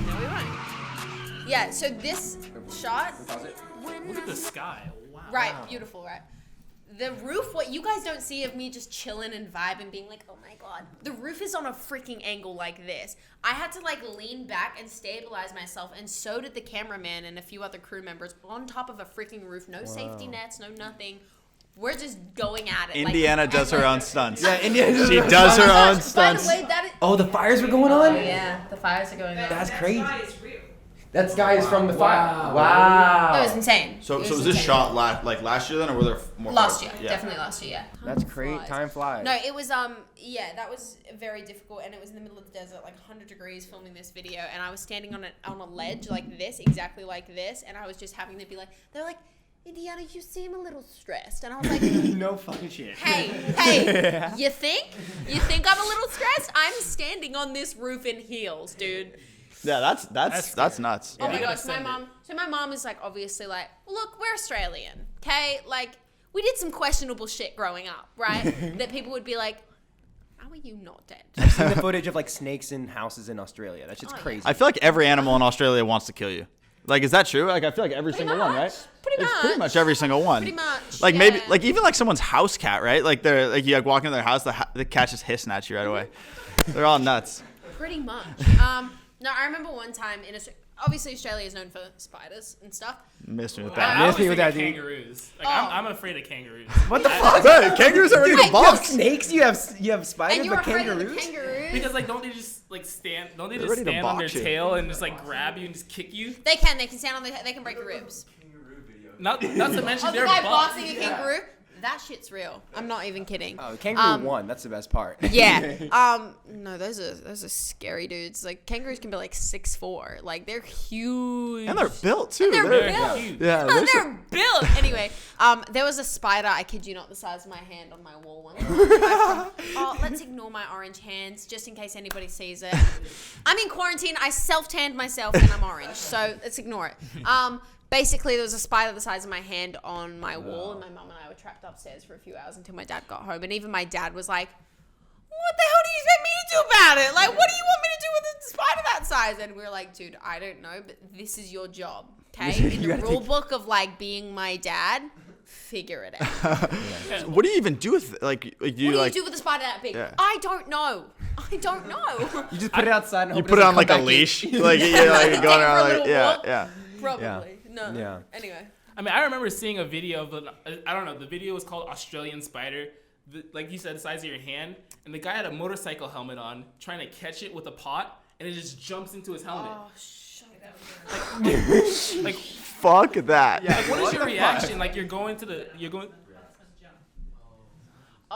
No, we won't. Yeah, so this shot, Look at the sky. Wow. right, beautiful, right? The roof, what you guys don't see of me just chilling and vibing, being like, oh my god. The roof is on a freaking angle like this. I had to like lean back and stabilize myself, and so did the cameraman and a few other crew members on top of a freaking roof. No safety nets, no nothing. We're just going at it. Indiana does her own stunts. Yeah, Indiana. She does her own By stunts. the way, that is... Oh, the fires were going on. Yeah, the fires are going on. That's That crazy. sky is real. That guy is from the fire. That Wow. was insane. So It was this insane. shot last year then, or were there more? Last year, Yeah. definitely last year, yeah. That's great. Time flies. No, it was yeah, that was very difficult, and it was in the middle of the desert, like 100 degrees, filming this video, and I was standing on a ledge like this, exactly like this, and I was just having to be like, they're like, Indiana, you seem a little stressed, and I was like, No fucking shit. hey, you think I'm a little stressed? I'm standing on this roof in heels, dude. Yeah, that's nuts. Oh my Yeah. gosh, my mom is like, obviously like, look, we're Australian, okay? Like, we did some questionable shit growing up, right? That people would be like, how are you not dead? I've seen the footage of like snakes in houses in Australia. That shit's Oh, yeah. crazy. I feel like every animal in Australia wants to kill you. Like, is that true? Like, I feel like every single one, right? Pretty It's much. pretty much every single one. Pretty much, Like maybe, yeah. like even like someone's house cat, right? Like they're like you like walk into their house, the cat just hissing at you right away. They're all nuts. Pretty much. No, I remember one time in obviously Australia is known for spiders and stuff. Missed me with I that. Miss always me with think of that, dude. kangaroos. Like, Oh. I'm afraid of kangaroos. What the fuck? Hey, kangaroos are ready Dude, to box. Snakes? You have spiders, And you're but afraid of the kangaroos? kangaroos? Because like, don't they just like stand? Don't they They're just ready to stand on their box you. tail and just like grab you and just kick you? They can stand on they can break your ribs. Not to mention Oh, the they're guy buff. boxing a kangaroo? That shit's real. I'm not even kidding. Oh, kangaroo won. That's the best part. Yeah. No, those are scary dudes. Like kangaroos can be like 6'4". Like they're huge. And they're built too. They're They're built. huge. Yeah, Oh, they're so- they're built. Anyway, there was a spider, I kid you not, the size of my hand on my wall one time. Oh, let's ignore my orange hands just in case anybody sees it. I'm in quarantine. I self-tanned myself and I'm orange, so let's ignore it. Basically, there was a spider the size of my hand on my wall, and my mum and I were trapped upstairs for a few hours until my dad got home. And even my dad was like, what the hell do you expect me to do about it? Like, what do you want me to do with a spider that size? And we were like, dude, I don't know, but this is your job, okay? In the rule book of, like, being my dad, figure it out. What do you even do with like? You What do you like do with a spider that big? Yeah. I don't know. I don't know. You just put it outside and you hope put it on doesn't like come a back in. leash, like you're like Take it going for a around little like yeah, walk. yeah. Probably. No. Yeah. Anyway. I mean, I remember seeing a video of I don't know. The video was called Australian Spider. Like you said, the size of your hand, and the guy had a motorcycle helmet on, trying to catch it with a pot, and it just jumps into his helmet. Oh, shut up. Like, Fuck that. like, what is your reaction? Like, you're going.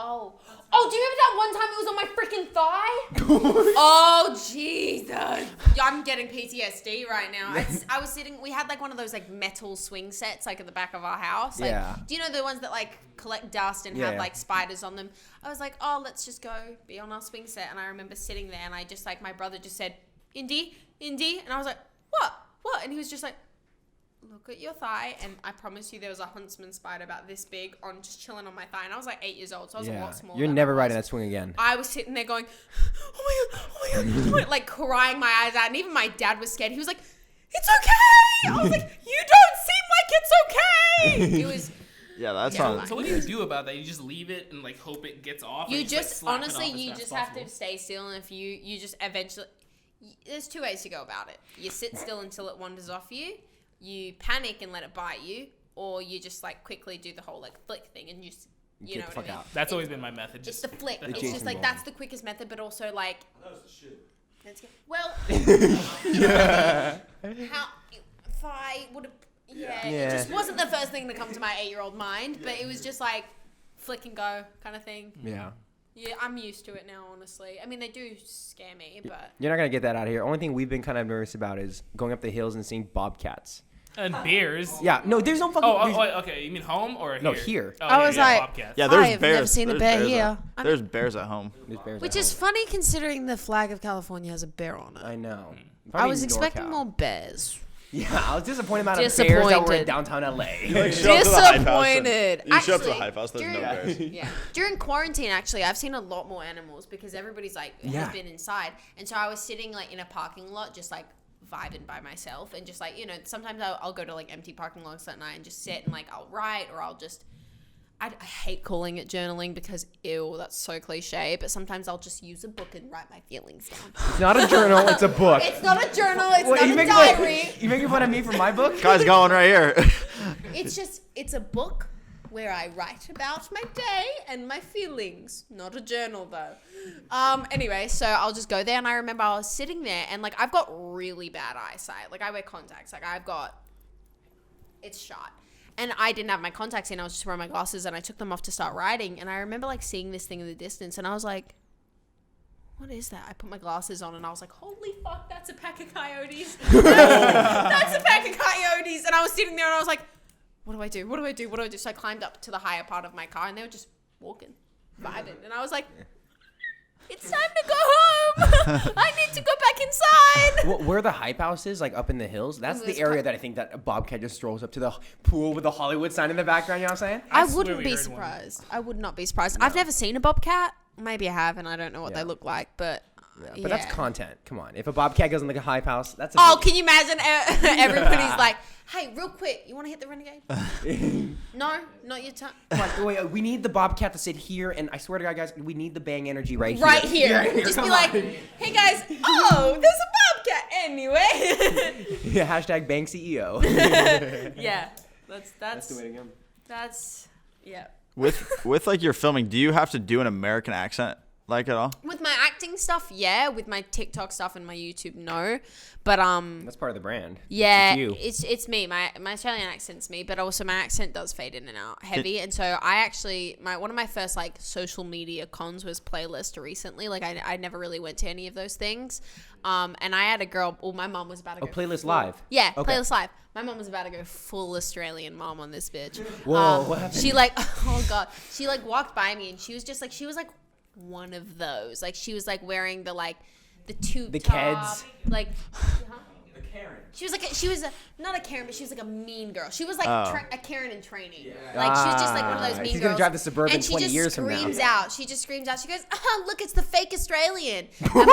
Oh, do you remember that one time it was on my freaking thigh? Oh, Jesus. Yeah, I'm getting PTSD right now. I was sitting, we had like one of those like metal swing sets like at the back of our house. Like, Yeah. do you know the ones that like collect dust and Yeah, have yeah. like spiders on them? I was like, oh, let's just go be on our swing set. And I remember sitting there and I just like, my brother just said, Indy. And I was like, what? And he was just like, look at your thigh, and I promise you there was a huntsman spider about this big on just chilling on my thigh, and I was like 8 years old, so I was a lot smaller. You're than never I riding was. that swing again. I was sitting there going, oh my god, oh my god, oh my god, like crying my eyes out, and even my dad was scared. He was like, it's okay. I was like, you don't seem like it's okay. It was. Yeah, that's Yeah. on. So what do you do about that? You just leave it and like hope it gets off? Or You like, just slap it honestly, off as you fast just as have possible? to stay still, and if you just eventually, there's 2 ways to go about it. You sit still until it wanders off you. You panic and let it bite you, or you just like quickly do the whole like flick thing and just you Get know the what I fuck mean. out. That's always been my method. It's Just the flick. It's Jason just like Bourne. that's the quickest method, but also like. That was the shit. Let's get, well, how thigh would have. Yeah, Yeah. it just wasn't the first thing to come to my 8-year-old mind, but it was just like flick and go kind of thing. Yeah. Yeah, I'm used to it now, honestly. I mean, they do scare me, but You're not gonna get that out of here. Only thing we've been kind of nervous about is going up the hills and seeing bobcats. and bears. Yeah. No, there's no fucking. Oh, there's- wait, okay. You mean home or here? No, here. Oh, I was like- Bobcats. Yeah, there's I have bears. never seen a There's bear bears here. at- I There's bears at home. there's bears which at is home. funny considering the flag of California has a bear on it. I know. I Probably was expecting NorCal. more bears. Yeah, I was disappointed about bears that were in Disappointed. downtown LA. Like, show up to the hype house and- Disappointed. You show up to the Actually, hype house, there's no during- bears. Yeah. During quarantine, actually, I've seen a lot more animals because everybody's like Yeah. has been inside, and so I was sitting like in a parking lot, just like vibing by myself, and just like sometimes I'll go to like empty parking lots at night and just sit and like I'll write or I'll just. I hate calling it journaling because ew, that's so cliche. But sometimes I'll just use a book and write my feelings down. It's not a journal, it's a book. It's not a journal. It's What, not you a making diary. fun, you making fun of me for my book? Guys, got one right here. It's a book where I write about my day and my feelings. Not a journal though. Anyway, so I'll just go there, and I remember I was sitting there, and like I've got really bad eyesight. Like I wear contacts. Like it's shot. And I didn't have my contacts in. I was just wearing my glasses, and I took them off to start writing. And I remember like seeing this thing in the distance, and I was like, what is that? I put my glasses on, and I was like, holy fuck, that's a pack of coyotes. That's a pack of coyotes. And I was sitting there, and I was like, what do I do? What do I do? What do I do? So I climbed up to the higher part of my car, and they were just walking, vibing. And I was like, it's time to go home. I need to go back inside. Where the hype house is, like up in the hills, that's Ooh, the it's area quite- that I think that a bobcat just strolls up to the pool with the Hollywood sign in the background, you know what I'm saying? I swear wouldn't we be heard one. surprised. I would not be surprised. I've never seen a bobcat. Maybe I have, and I don't know what Yeah. they look like, but Yeah, but that's content. Come on. If a bobcat goes in like a hype house, that's a Oh, can you imagine? Everybody's like, "Hey, real quick, you want to hit the renegade?" No, not your time. Come on, wait, we need the bobcat to sit here, and I swear to God, guys, we need the bang energy right here. Right here. Yeah, Just come be like, on. "Hey guys, oh, there's a bobcat anyway." Yeah, hashtag bang CEO. Yeah, That's that's the way to go. that's yeah. With like your filming, do you have to do an American accent like at all? With my acting stuff, yeah. With my TikTok stuff and my YouTube, no. But That's part of the brand. yeah, It's you. it's me. My Australian accent's me, but also my accent does fade in and out heavy. And so I actually one of my first like social media cons was Playlist recently. Like I never really went to any of those things. And I had a girl. Well, my mom was about to go. Playlist full- Live? Yeah, Okay. Playlist Live. My mom was about to go full Australian mom on this bitch. Whoa, what happened? She like, oh god, she like walked by me and she was like one of those. Like she was like wearing the tube The top, Keds. like. The Karen. She was not a Karen, but she was like a mean girl. She was like Oh. a Karen in training. Like she was just like one of those mean She's girls. gonna drive the Suburban and she 20 just years from now. screams out. She just screams out. She goes, "Look, it's the fake Australian." And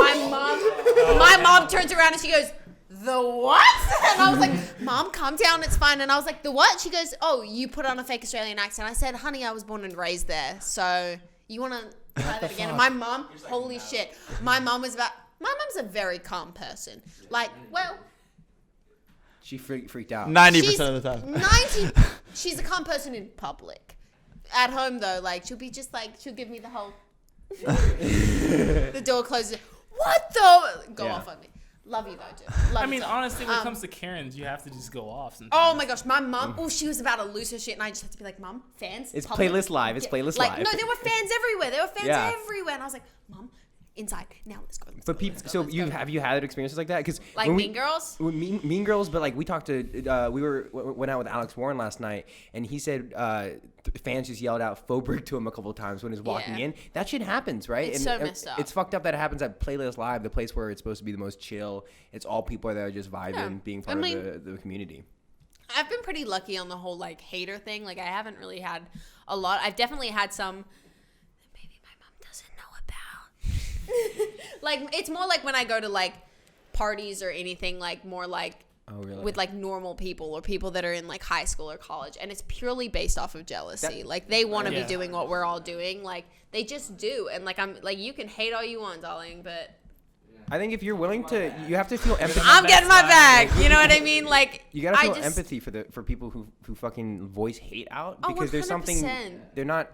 my mom turns around and she goes, "The what?" And I was like, "Mom, calm down, it's fine." And I was like, "The what?" She goes, "Oh, you put on a fake Australian accent." I said, "Honey, I was born and raised there, so you want to try that again?" And my mom, holy shit, my mom's a very calm person. Like, well. She freaked out. 90% of the time. 90. She's a calm person in public. At home though, like she'll be just like she'll give me the whole. The door closes. What the? Go Yeah. off on me. Love you though, dude. Love I you, mean, though. honestly, when it comes to Karens, you have to just go off sometimes. Oh my gosh, my mom. Oh, she was about to lose her shit, and I just had to be like, "Mom, fans." It's public, Playlist Live. It's yeah." Playlist like, Live. No, there were fans everywhere. There were fans Yeah. everywhere, and I was like, "Mom, inside now. Let's go." Let's But go, people, let's go, so let's you go." have you had experiences like that? Because Like Mean Girls? Mean Girls, but like we talked to, went out with Alex Warren last night, and he said fans just yelled out "faux brick" to him a couple of times when he's walking Yeah. in. That shit happens, right? It's so messed up. It's fucked up that it happens at Playlist Live, the place where it's supposed to be the most chill. It's all people that are just vibing, Yeah. being part I mean- of the community. I've been pretty lucky on the whole like hater thing. Like I haven't really had a lot. I've definitely had some that maybe my mom doesn't know about. Like it's more like when I go to like parties or anything, like more like with like normal people or people that are in like high school or college, and it's purely based off of jealousy. Like they want to be doing what we're all doing. Like they just do. And like I'm like, you can hate all you want, darling, but I think if you're willing to, you have to feel empathy. I'm getting my bag. You know what I mean? Like You gotta feel empathy for people who fucking voice hate out, because there's something 100%. they're not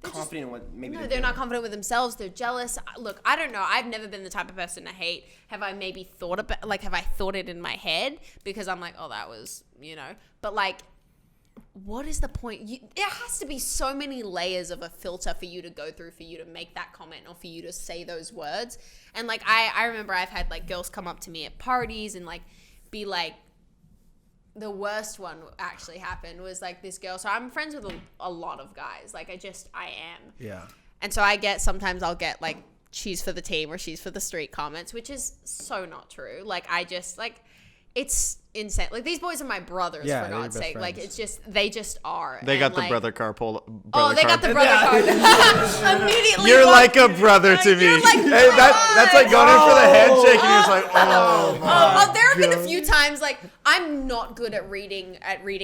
confident in what maybe No, they're not confident with themselves. They're jealous. Look, I don't know. I've never been the type of person to hate. Have I maybe thought about, like, have I thought it in my head? Because I'm like, oh, that was, you know. But, like, what is the point? There has to be so many layers of a filter for you to go through for you to make that comment or for you to say those words. And, like, I remember I've had, like, girls come up to me at parties and, like, be like, the worst one actually happened was like this girl. So I'm friends with a lot of guys. Like I am. Yeah. And so sometimes I'll get like, she's for the team or she's for the street comments, which is so not true. Like I just like, it's insane. Like these boys are my brothers, for God's sake. friends. Like it's just, they just are. They got And, the like, brother car pulled. Oh, they got the brother card. Immediately. You're walked- like a brother to me. You're like, Hey, that's like going in for the handshake, and you're just like, there have been a few times like I'm not good at reading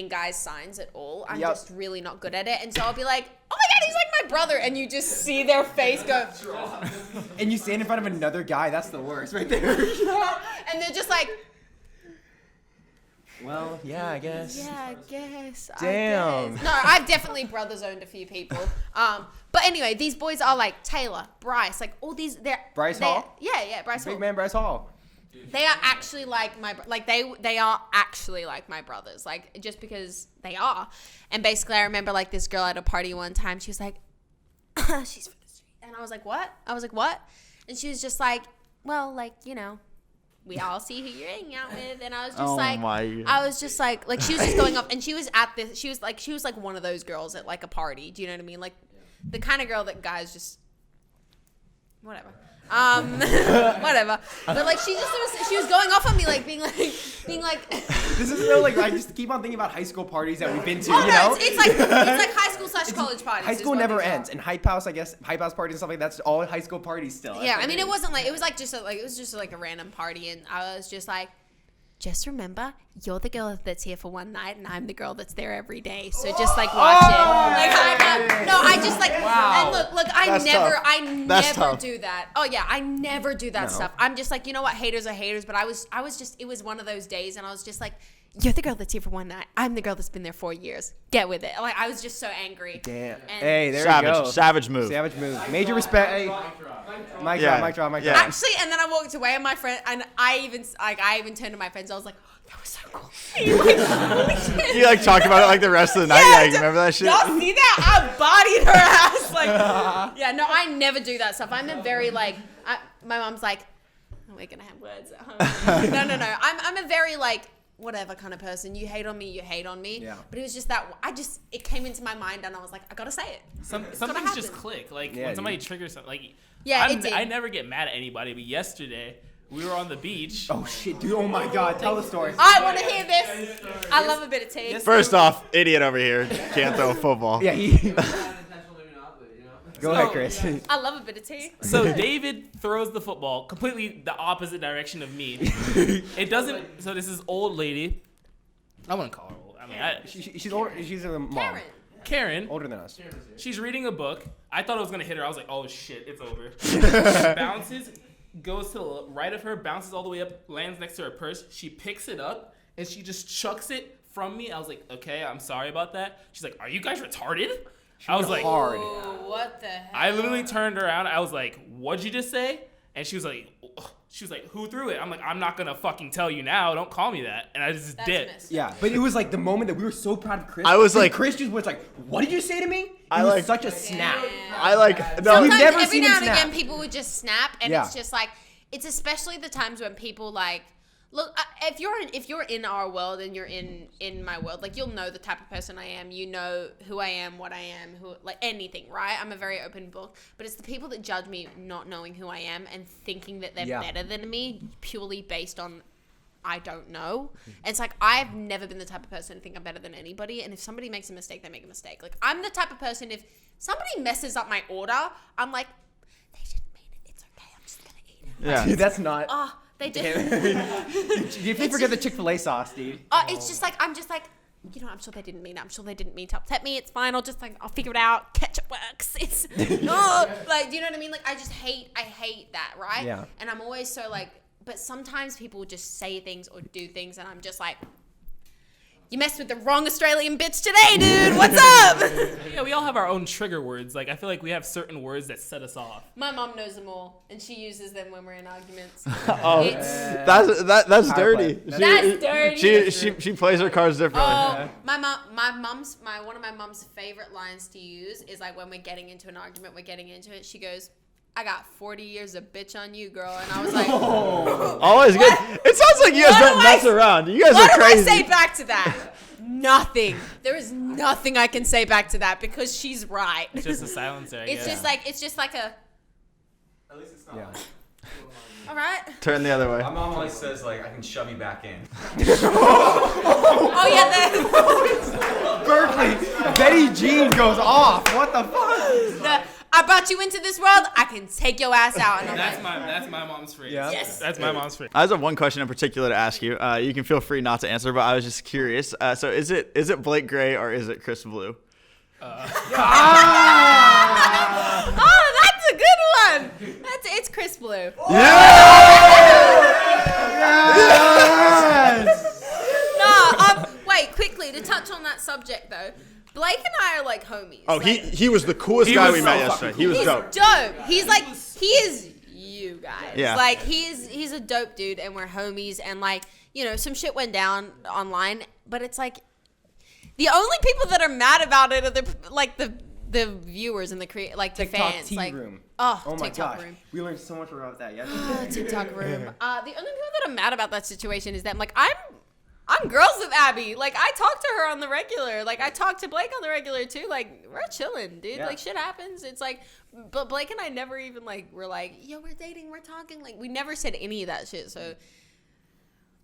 guys' signs at all. I'm just really not good at it, and so I'll be like, "Oh my god, he's like my brother," and you just see their face go, And you stand in front of another guy. That's the worst, right there. and they're just like, Well, yeah, I guess. "Yeah, I guess." Damn. I guess. No, I've definitely brother zoned a few people. But anyway, these boys are like Taylor, Bryce, like all these. Bryce Hall? Yeah, Bryce Hall. Big man Bryce Hall. They are actually like they are actually like my brothers, like just because they are. And basically I remember like this girl at a party one time, she was like, she's for the street. And I was like, what? And she was just like, well, like, you know, we all see who you're hanging out with. And I was just like she was just going up, and she was at this, she was like one of those girls at like a party. Do you know what I mean? Like the kind of girl that guys just, whatever. Whatever. But like she was going off on me, like being like This is real. Like I just keep on thinking about high school parties that we've been to. oh, You no, know, it's like high school / college parties. high is school what never these are. ends, and hype house, I guess, hype house parties and stuff like that's all high school parties still. Yeah, I mean it was just a random party, and I was just like, just remember, you're the girl that's here for one night, and I'm the girl that's there every day. So just like watch it. Like I just like, Wow. and look, I That's never That's tough. do that. Oh yeah, I never do that stuff. I'm just like, you know what, haters are haters. But I was just, it was one of those days, and I was just like, you're the girl that's here for one night. I'm the girl that's been there 4 years. Get with it. Like I was just so angry. Damn. And Hey, there you go. Savage move. Savage move. Major respect. Hey. Mic Yeah. drop. Yeah. Actually, and then I walked away, and my friend, and I even turned to my friends. I was like, that was so cool. You like talk about it like the rest of the night. Yeah, you remember that shit? Y'all see that? I bodied her ass. Like, yeah, no, I never do that stuff. I'm a very like, my mom's like, oh, we're gonna have words at home. No. I'm a very like, whatever kind of person. You hate on me, you hate on me. Yeah. But it was just that it came into my mind, and I was like, I gotta say it. Some It's gonna things just happen. click. Like Yeah, when somebody triggers something. Like Yeah, it did. I never get mad at anybody, but yesterday we were on the beach. Oh shit, dude. Oh my god. Tell the story. I want to hear this. I love a bit of tea. First off, idiot over here can't throw a football. Yeah. Go ahead, Chris. I love a bit of tea. So David throws the football completely the opposite direction of me. It doesn't. So this is old lady. I wouldn't call her old. I mean, She's older. She's a mom. Karen. Karen. Older than us. She's reading a book. I thought it was gonna hit her. I was like, oh shit, it's over. She bounces, goes to the right of her, bounces all the way up, lands next to her purse. She picks it up and she just chucks it from me. I was like, okay, I'm sorry about that. She's like, are you guys retarded? I was like, hard. Oh, what the hell? I literally turned around. I was like, what'd you just say? And she was like, who threw it? I'm like, I'm not gonna fucking tell you now. Don't call me that. And I just That's did. messed up. Yeah, but it was like the moment that we were so proud of Chris. I was and like- Chris just was like, "What did you say to me?" It I was like- such a snap. I like no. Sometimes We've never every seen now him and snap. again people would just snap, and Yeah. it's just like, it's especially the times when people like, look, if you're in our world and you're in my world, like you'll know the type of person I am. You know who I am, what I am, who like anything, right? I'm a very open book. But it's the people that judge me not knowing who I am and thinking that they're Yeah. better than me purely based on I don't know. And it's like, I've never been the type of person to think I'm better than anybody. And if somebody makes a mistake, they make a mistake. Like, I'm the type of person, if somebody messes up my order, I'm like, they didn't mean it. It's okay. I'm just going to eat it. Yeah. Dude, that's not. Oh, they did. You forget the Chick-fil-A sauce, dude. It's just like, I'm just like, you know, I'm sure they didn't mean it. I'm sure they didn't mean to upset me. It's fine. I'll figure it out. Ketchup works. It's, like, do you know what I mean? Like, I hate that, right? Yeah. And I'm always so like, but sometimes people just say things or do things, and I'm just like, you messed with the wrong Australian bitch today, dude. What's up? Yeah, we all have our own trigger words. Like, I feel like we have certain words that set us off. My mom knows them all, and she uses them when we're in arguments. Oh, It's- that's Power dirty. play. That's dirty. She plays her cards differently. Oh, one of my mom's favorite lines to use is like when we're getting into an argument, she goes, I got 40 years of bitch on you, girl. And I was like, Always good. It sounds like you guys What don't do mess around. You guys are what do I crazy. say back to that? Nothing. There is nothing I can say back to that because she's right. It's just a silencer, I It's guess. just like a, At least it's not Yeah. like. all right. Turn the other way. My mom always says, like, I can shove you back in. Oh yeah, Berkeley, Betty Jean goes off. What the fuck? I brought you into this world. I can take your ass out. And I'm That's like, my mom's phrase. Yeah. Yes. That's my mom's phrase. I just have one question in particular to ask you. You can feel free not to answer, but I was just curious. So is it Blake Gray or is it Chris Blue? oh, that's a good one. It's Chris Blue. Wait, quickly to touch on that subject though. Blake and I are like homies. Oh, like, he was the coolest He guy was we so met fucking yesterday. He was he's dope. dope. He's like he is you guys. Yeah. Like he's a dope dude and we're homies and like, you know, some shit went down online, but it's like the only people that are mad about it are the viewers and the the TikTok fans. tea Like room. oh Oh my TikTok gosh. room. We learned so much about that TikTok room. The only people that are mad about that situation is that I'm girls with Abby. Like I talk to her on the regular. Like I talk to Blake on the regular too. Like we're chilling, dude. Yeah. Like shit happens. It's like, but Blake and I never even we're like, yo, we're dating, we're talking. Like we never said any of that shit. So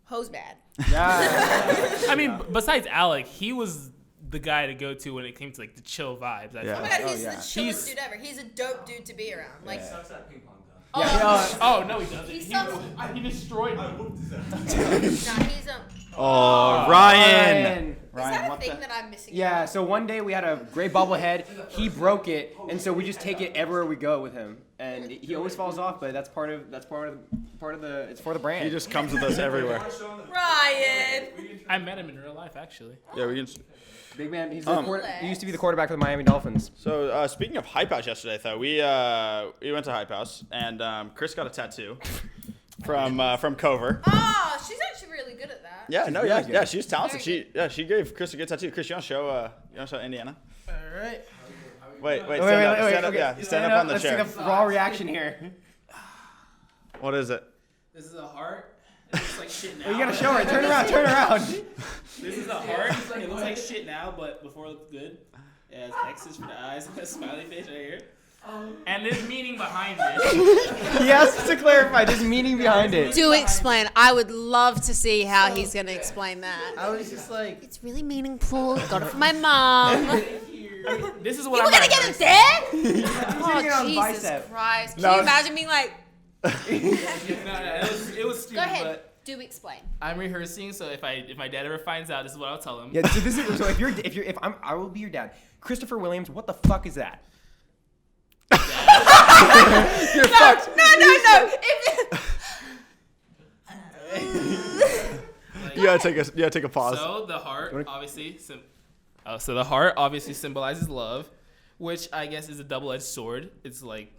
hoes bad. Yeah. I mean, besides Alec, he was the guy to go to when it came to like the chill vibes. I Yeah. Oh my felt. god, he's yeah. the chillest He's- dude ever. He's a dope dude to be around. Like Sucks at ping pong though. Oh no, he doesn't. He He, sucks. he destroyed me. nah, he's Oh, Ryan. Is that a thing that I'm missing? Yeah, out? so one day we had a gray bobblehead. He broke it, and so we just take it everywhere we go with him. And he always falls off, but that's part of the it's for the brand. He just comes with us everywhere. Ryan. I met him in real life, actually. Yeah, we can. Big man. He used to be the quarterback for the Miami Dolphins. So speaking of Hype House yesterday, though, we went to Hype House and Chris got a tattoo from Cover. Oh, she's actually really good at that. Yeah, no, really yeah, good. yeah, she's talented. Very She gave Chris a good tattoo. Chris, you want to show Indiana? All right. Wait, stand up, okay. yeah, stand up on the Let's chair. take a raw reaction here. What is it? This is a heart. It looks like shit now. Oh, you gotta show her. Turn around. This is a heart. It looks like shit now, but before it looked good. It has X's for the eyes and a smiley face right here. And there's meaning behind it. He has to clarify. There's meaning behind it. Do explain. I would love to see how he's gonna explain that. I was just like, It's really meaningful. Got it for my mom. This is what You were I'm gonna get it there? using it Oh on Jesus bicep. Christ! Can No. you imagine being like? No, it was stupid. Go ahead. But Do explain. I'm rehearsing, so if my dad ever finds out, this is what I'll tell him. Yeah. So this is so if I will be your dad. Christopher Williams. What the fuck is that? You're fucked. No. You gotta take a pause. So the heart obviously symbolizes love, which I guess is a double-edged sword. It's like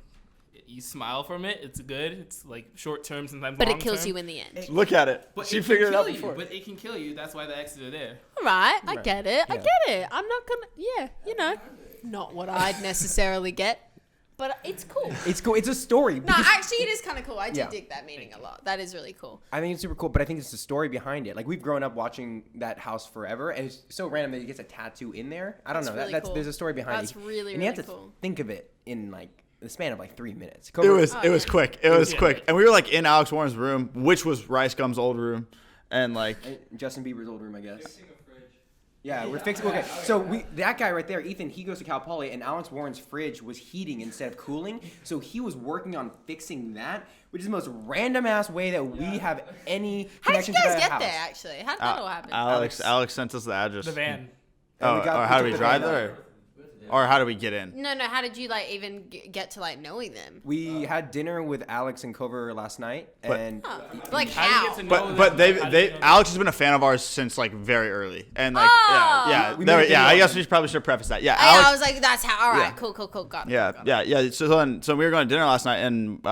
you smile from it, it's good. It's like short term, sometimes But it long kills term. you in the end. Look at it. But She it can figured it out kill you, before. But it can kill you. That's why the X's are there. All right, I get it. I Yeah. get it. I'm not gonna. Yeah, you know, not what I'd necessarily get, but it's cool. It's cool. It's a story. No, because- actually, it is kind of cool. I do Yeah. dig that meaning a lot. That is really cool. I think it's super cool, but I think it's the story behind it. Like we've grown up watching that house forever, and it's so random that he gets a tattoo in there. I don't That's know. really That's cool. there's a story behind That's it. really, and you have really to cool. think of it in like the span of like 3 minutes. It was Oh, it was yeah. quick. It was Yeah. quick. And we were like in Alex Warren's room, which was Rice Gum's old room. and like Justin Bieber's old room, I guess. Yeah, we're fixing. Okay, so that guy right there, Ethan, he goes to Cal Poly, and Alex Warren's fridge was heating instead of cooling, so he was working on fixing that, which is the most random ass way that we have any How did connection you to guys that get house. there? Actually, how did that all happen? Alex sent us the address. The van. Oh, we got- or how we do we took the drive van there? Or how do we get in? No. How did you like even get to like knowing them? We had dinner with Alex and Cover last night, and Huh. Like How do you how? get to know But them? How do you they know them? Alex has been a fan of ours since like very early, and like Oh. yeah We there- made a yeah. I video. guess we probably should preface that. Yeah, Oh, yeah, I Alex. was like, that's how. All right, Yeah. cool. Got it. Yeah. So we were going to dinner last night, and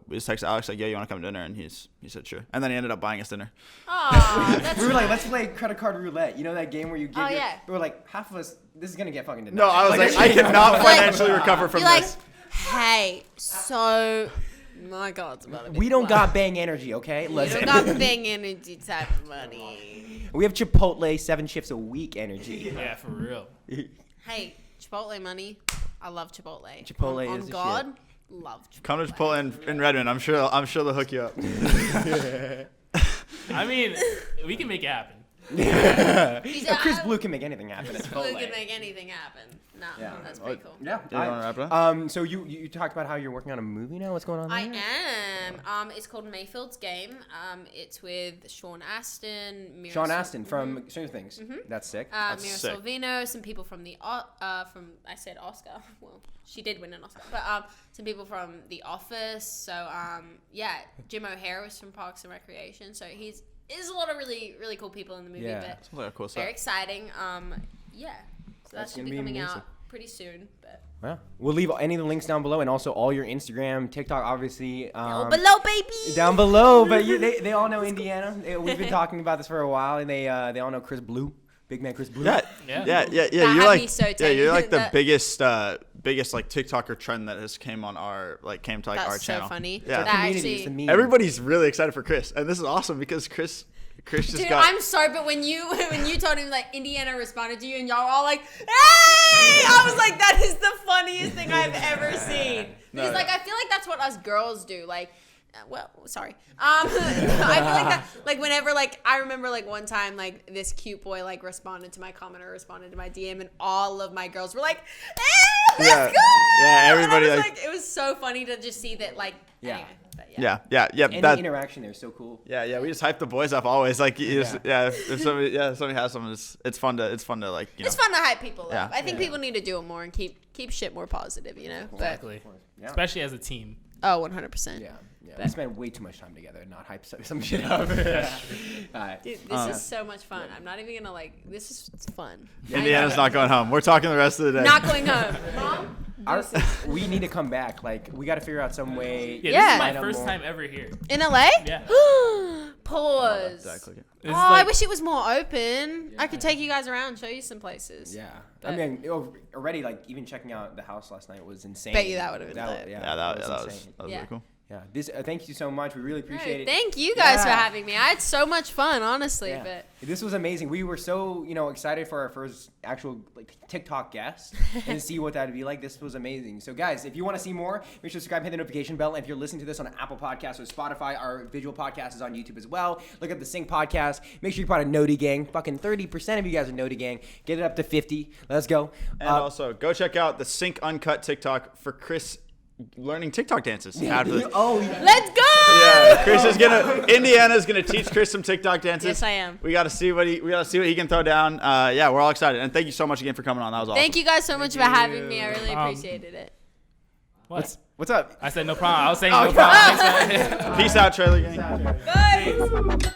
we just texted Alex like, "Yeah, you want to come to dinner?" And he said sure. And then he ended up buying us dinner. Oh, that's we were like, let's play credit card roulette. You know that game where you give Oh, your... yeah. We were like, half of us, this is going to get fucking denied. No, I was like, I cannot Like- financially recover from you're like, this. hey, so my God, it's about to be We don't fun. got bang energy, okay? We Listen. don't got big energy type of money. We have Chipotle 7 shifts a week energy. Yeah, for real. Hey, Chipotle money. I love Chipotle. Chipotle on is the God, love Chipotle. Come to Chipotle in Redmond. I'm sure they'll hook you up. I mean, we can make it happen. Chris Blue can make anything happen at Blue Chipotle. can make anything happen. No, Yeah. that's pretty cool. Yeah. You wanna wrap it up? So you talked about how you're working on a movie now. What's going on there? I am. It's called Mayfield's Game. It's with Sean Astin, Mira Sean Astin from Stranger Things. Mm-hmm. That's sick. Mira sick. Sorvino, some people from the I said Oscar. Well, she did win an Oscar, but some people from The Office. So yeah, Jim O'Hare was from Parks and Recreation. So there's a lot of really really cool people in the movie. Yeah. But Sounds like a cool very stuff. exciting. Yeah, so That's that should gonna be be coming amazing. out pretty soon. But Well, we'll leave any of the links down below, and also all your Instagram, TikTok, obviously. below, baby. Down below, but they all know Indiana. We've been talking about this for a while, and they all know Chris Blue, big man Chris Blue. Yeah. Yeah. You're had like me so you're like the taken. biggest like TikToker trend that has came to like That's our so channel. funny. Yeah. That Community, it's the actually. meme. Everybody's really excited for Chris, and this is awesome because Chris just Dude, got. I'm sorry, but when you told him like Indiana responded to you and y'all were all like, "Hey!" I was like, that is the funniest thing I've ever seen. Because like I feel like that's what us girls do. Like, well, sorry. I feel like that. Like whenever like I remember like one time like this cute boy like responded to my comment or responded to my DM and all of my girls were like, "Hey, let's Yeah. go!" Yeah, And everybody, I was, like- it was so funny to just see that like. Yeah. Anyway, but yeah. Yeah. Any That, interaction there is so cool. yeah. We just hype the boys up always. Like, if somebody has something, it's fun to like It's fun to hype people Yeah. up. I think people need to do it more and keep shit more positive, you know? But, Exactly. Yeah. Especially as a team. oh, 100%. Yeah. We spend way too much time together and not hype some shit up. All right. Dude, this is so much fun. I'm not even going to like, this is it's fun. Indiana's not going home. We're talking the rest of the day. Not going home. Mom? We need to come back. Like, we got to figure out some way. Yeah, Yeah. this is my Line up first more. time ever here. In LA? Yeah. Pause. Exactly. This Oh, is I like- wish it was more open. I could take you guys around, show you some places. Yeah. But- I mean, already, like, even checking out the house last night was insane. Bet you that would've been lit. Yeah, that was insane. really Yeah. cool. Yeah. Thank you so much. We really appreciate it. Thank you guys for Yeah. having me. I had so much fun, honestly. Yeah. But This was amazing. We were so, excited for our first actual TikTok guest and see what that'd be like. This was amazing. So guys, if you want to see more, make sure to subscribe, hit the notification bell. And if you're listening to this on Apple Podcasts or Spotify, our visual podcast is on YouTube as well. Look at the Sync podcast. Make sure you're part of Noti Gang. Fucking 30% of you guys are Noti Gang. Get it up to 50. Let's go. And also, go check out the Sync Uncut TikTok for Chris learning TikTok dances after this. let's go! Yeah, Indiana's gonna teach Chris some TikTok dances. Yes, I am. We gotta see what he can throw down. Yeah, we're all excited, and thank you so much again for coming on. That was awesome. Thank you guys so much for having me. I really appreciated it. What? What's up? I said no problem. I was saying no problem. Thanks, man. Peace out, trailer gang. Bye!